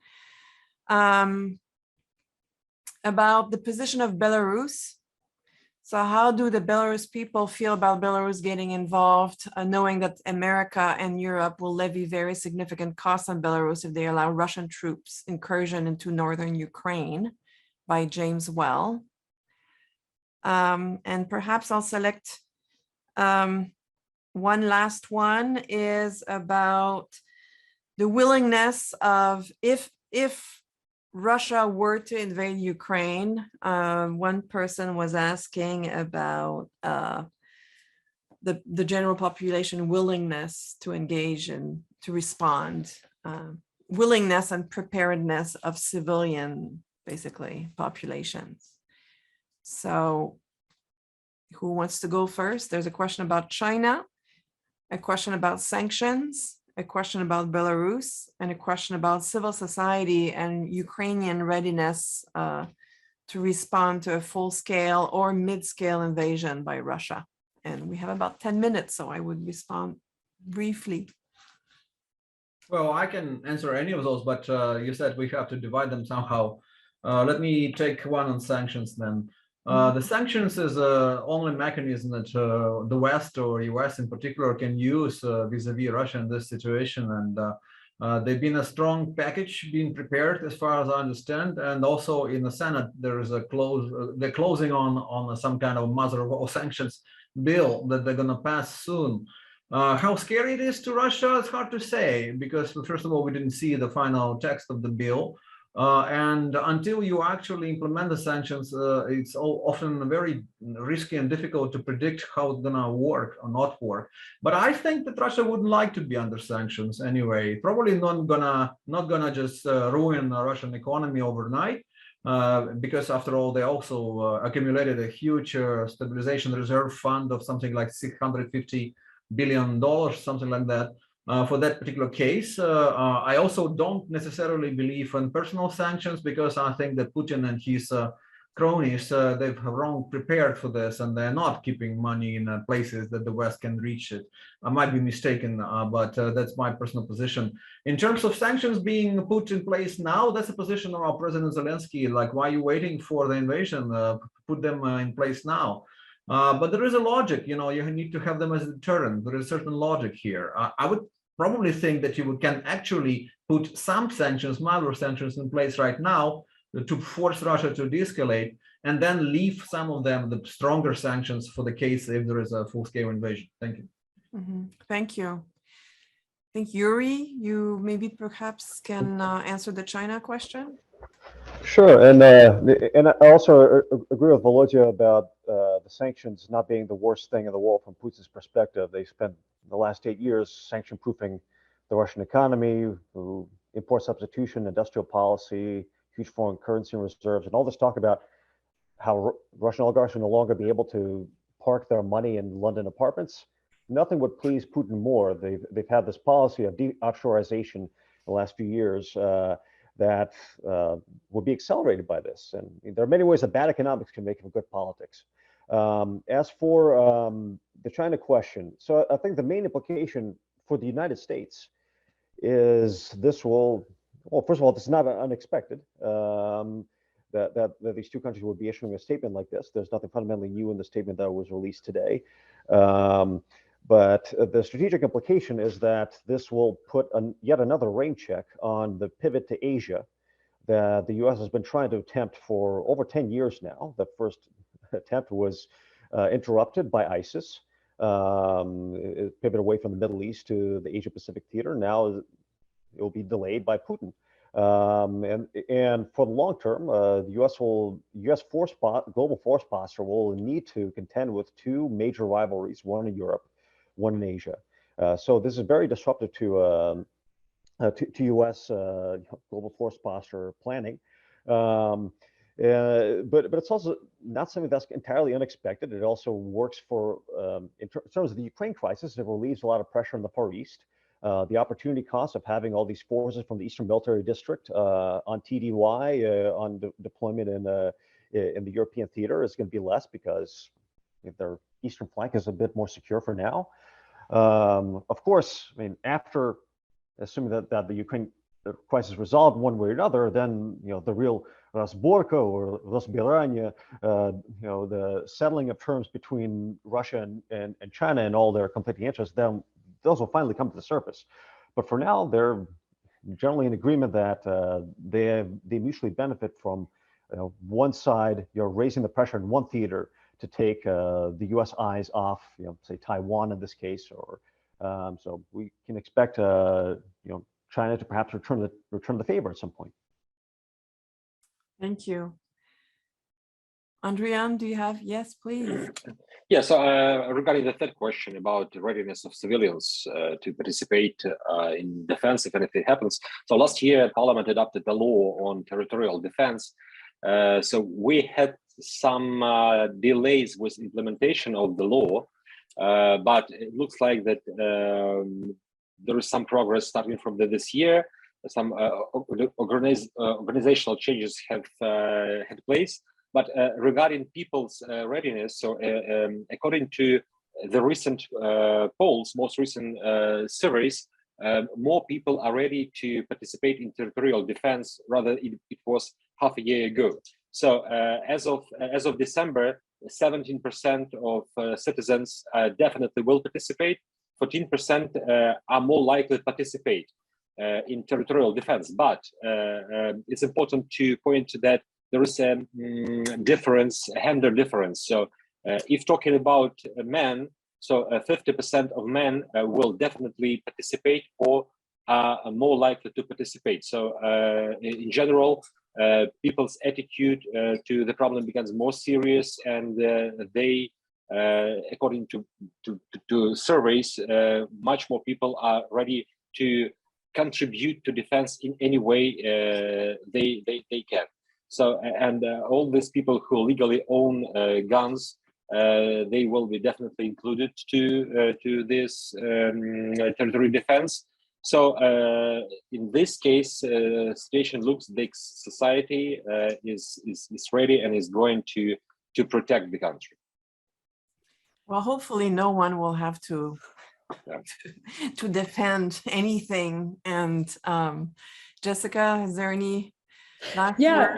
About the position of Belarus. So how do the Belarus people feel about Belarus getting involved, knowing that America and Europe will levy very significant costs on Belarus if they allow Russian troops incursion into northern Ukraine? By James Well. And perhaps I'll select one last one is about the willingness of, if Russia were to invade Ukraine, one person was asking about the general population willingness to engage and to respond, willingness and preparedness of civilian, basically, populations. So who wants to go first? There's a question about China, a question about sanctions, a question about Belarus, and a question about civil society and Ukrainian readiness to respond to a full-scale or mid-scale invasion by Russia. And we have about 10 minutes, so I would respond briefly. Well, I can answer any of those, but you said we have to divide them somehow. Let me take one on sanctions then. The sanctions is the only mechanism that the West or US in particular can use vis-a-vis Russia in this situation. And they've been a strong package being prepared as far as I understand. And also in the Senate, there is a they're closing on some kind of mother of all sanctions bill that they're going to pass soon. How scary it is to Russia, it's hard to say, because first of all, we didn't see the final text of the bill. And until you actually implement the sanctions, it's often very risky and difficult to predict how it's gonna work or not work. But I think that Russia wouldn't like to be under sanctions anyway. Probably not gonna just ruin the Russian economy overnight, because after all, they also accumulated a huge stabilization reserve fund of something like $650 billion, something like that. For that particular case, I also don't necessarily believe in personal sanctions, because I think that Putin and his cronies, they've wrong prepared for this, and they're not keeping money in places that the West can reach it. I might be mistaken, but that's my personal position. In terms of sanctions being put in place now, that's a position of our President Zelensky. Like, why are you waiting for the invasion? Put them in place now. But there is a logic, you know, you need to have them as a deterrent. There is a certain logic here. I would probably think that you can actually put some sanctions, milder sanctions in place right now to force Russia to de-escalate, and then leave some of them, the stronger sanctions, for the case if there is a full-scale invasion. Thank you. Thank you. I think Yuri, you maybe perhaps can answer the China question. Sure, and I also agree with Volodya about the sanctions not being the worst thing in the world from Putin's perspective. They spent the last 8 years sanction-proofing the Russian economy through import substitution, industrial policy, huge foreign currency reserves, and all this talk about how Russian oligarchs will no longer be able to park their money in London apartments. Nothing would please Putin more. They've had this policy of de-offshoreization in the last few years that will be accelerated by this. And there are many ways that bad economics can make for good politics. As for the China question, so I think the main implication for the United States is this will, well, first of all, this is not unexpected. That these two countries would be issuing a statement like this. There's nothing fundamentally new in the statement that was released today. But the strategic implication is that this will put yet another rain check on the pivot to Asia that the US has been trying to attempt for over 10 years now. The first attempt was interrupted by ISIS. It pivoted away from the Middle East to the Asia Pacific theater. Now it will be delayed by Putin. And for the long term, the U.S. global force posture will need to contend with two major rivalries, one in Europe, one in Asia. So this is very disruptive to U.S. global force posture planning. But it's also not something that's entirely unexpected. It also works for, in terms of the Ukraine crisis, it relieves a lot of pressure in the Far East. The opportunity cost of having all these forces from the Eastern Military District on TDY on deployment in the European theater is going to be less because their eastern flank is a bit more secure for now. Of course, I mean, after assuming that the Ukraine crisis resolved one way or another, then the real Rasborka or Rozbirania, the settling of terms between Russia and China and all their conflicting interests, then those will finally come to the surface. But for now, they're generally in agreement that they mutually benefit from one side raising the pressure in one theater to take the U.S. eyes off, say Taiwan in this case, or so we can expect China to perhaps return the favor at some point. Thank you. Andrian, do you have? Yes, please. Yeah, so regarding the third question about the readiness of civilians to participate in defense if anything happens. So last year, Parliament adopted the law on territorial defense. So we had some delays with implementation of the law, but it looks like that there is some progress starting from this year. Some organizational changes have had place. But regarding people's readiness, so according to the recent polls, most recent surveys, more people are ready to participate in territorial defense rather it was half a year ago. So as of December, 17% of citizens definitely will participate. 14% are more likely to participate in territorial defense. But it's important to point to that there is a difference, a gender difference. So if talking about men, so 50% of men will definitely participate or are more likely to participate. So in general, people's attitude to the problem becomes more serious, and they, according to surveys, much more people are ready to contribute to defense in any way they can. So, and all these people who legally own guns, they will be definitely included to this territorial defense. So, in this case, situation looks like society is ready and is going to protect the country. Well, hopefully, no one will have to defend anything. And Jessica, is there any? Yeah,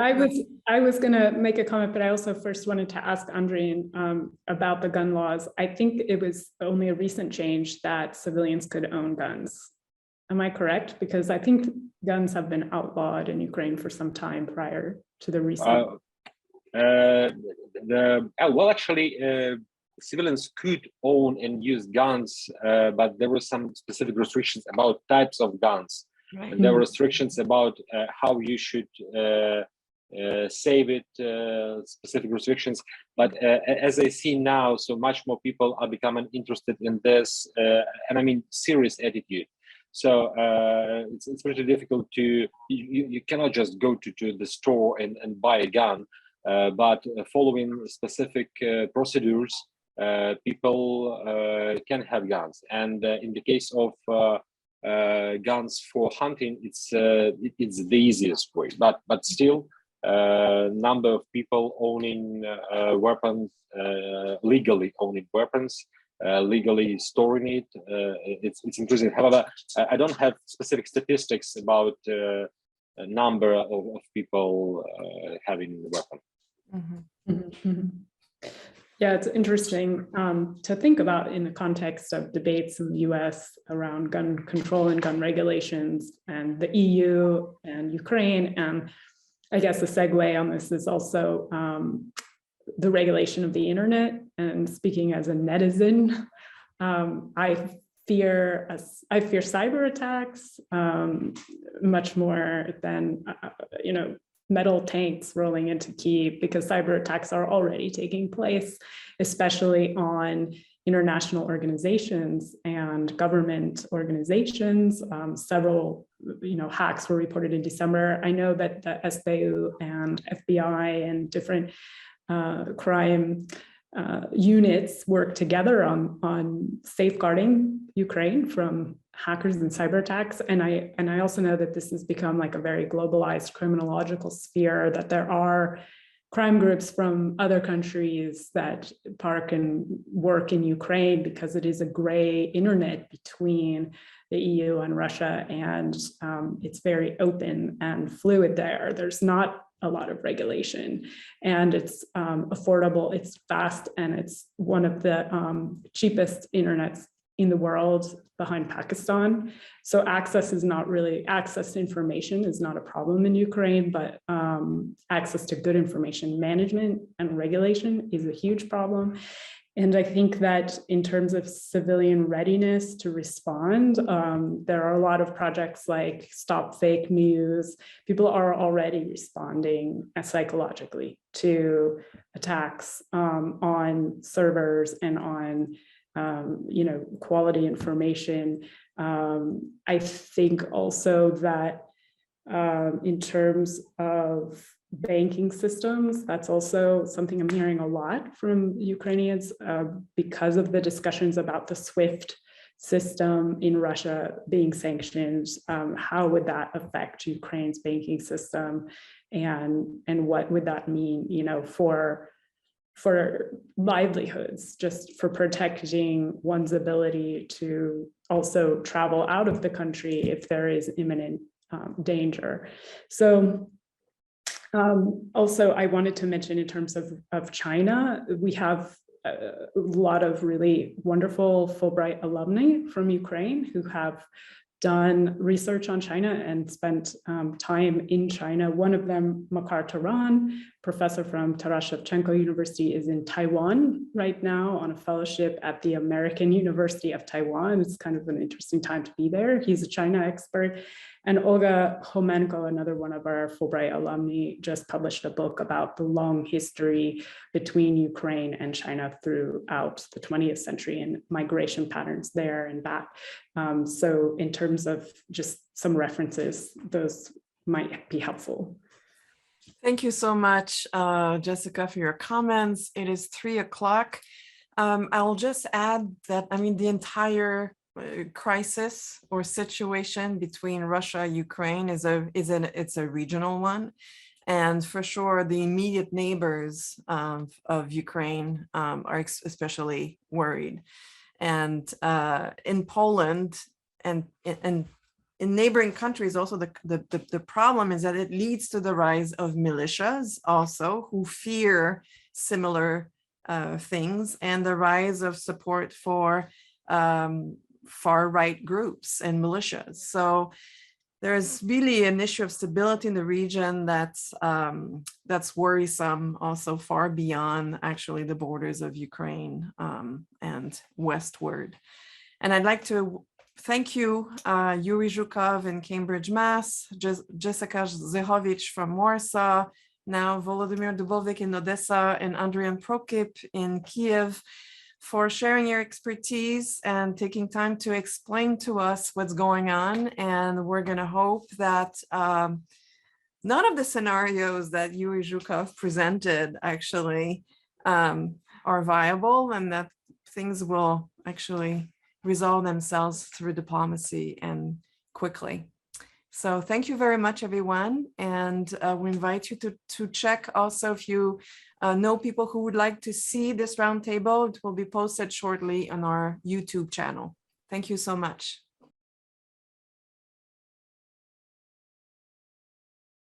I was going to make a comment, but I also first wanted to ask Andrian about the gun laws. I think it was only a recent change that civilians could own guns. Am I correct? Because I think guns have been outlawed in Ukraine for some time prior to the recent. Well, actually, civilians could own and use guns, but there were some specific restrictions about types of guns. Right. And there were restrictions about how you should save it, specific restrictions. But as I see now, so much more people are becoming interested in this, and I mean serious attitude. So it's pretty difficult to, you cannot just go to the store and buy a gun, but following specific procedures, people can have guns. And in the case of guns for hunting, it's the easiest way, but still number of people owning weapons, legally owning weapons, legally storing it, it's increasing. However, I don't have specific statistics about number of people having the weapon. Mm-hmm. Mm-hmm. Yeah, it's interesting to think about in the context of debates in the US around gun control and gun regulations, and the EU and Ukraine. And I guess the segue on this is also the regulation of the internet. And speaking as a netizen, I fear cyber attacks much more than metal tanks rolling into Kyiv, because cyber attacks are already taking place, especially on international organizations and government organizations. Several hacks were reported in December. I know that the SBU and FBI and different crime units work together on safeguarding Ukraine from hackers and cyber attacks. And I also know that this has become like a very globalized criminological sphere, that there are crime groups from other countries that park and work in Ukraine, because it is a gray internet between the EU and Russia, and it's very open and fluid there. There's not a lot of regulation, and it's affordable, it's fast, and it's one of the cheapest internets in the world behind Pakistan. So access to information is not a problem in Ukraine, but access to good information management and regulation is a huge problem. And I think that in terms of civilian readiness to respond, there are a lot of projects like Stop Fake News. People are already responding psychologically to attacks on servers and on quality information. I think also that in terms of banking systems, that's also something I'm hearing a lot from Ukrainians because of the discussions about the SWIFT system in Russia being sanctioned. How would that affect Ukraine's banking system, and what would that mean, for livelihoods, just for protecting one's ability to also travel out of the country if there is imminent danger. So also I wanted to mention, in terms of China, we have a lot of really wonderful Fulbright alumni from Ukraine who have done research on China and spent time in China. One of them, Makar Taran, professor from Taras Shevchenko University, is in Taiwan right now on a fellowship at the American University of Taiwan. It's kind of an interesting time to be there. He's a China expert. And Olga Homenko, another one of our Fulbright alumni, just published a book about the long history between Ukraine and China throughout the 20th century and migration patterns there and back. So in terms of just some references, those might be helpful. Thank you so much, Jessica, for your comments. It is 3 o'clock. I'll just add that, the entire crisis or situation between Russia and Ukraine it's a regional one, and for sure the immediate neighbors of Ukraine are especially worried. And in Poland and in neighboring countries also, the problem is that it leads to the rise of militias also, who fear similar things, and the rise of support for far-right groups and militias. So there's really an issue of stability in the region that's worrisome, also far beyond actually the borders of Ukraine and westward. And I'd like to thank you, Yuri Zhukov in Cambridge, Mass, Jessica Zychowicz from Warsaw, now Volodymyr Dubovyk in Odessa, and Andrian Prokip in Kyiv, for sharing your expertise and taking time to explain to us what's going on. And we're going to hope that none of the scenarios that Yuri Zhukov presented actually are viable, and that things will actually resolve themselves through diplomacy and quickly. So thank you very much, everyone. And we invite you to check also if you know people who would like to see this roundtable. It will be posted shortly on our YouTube channel. Thank you so much.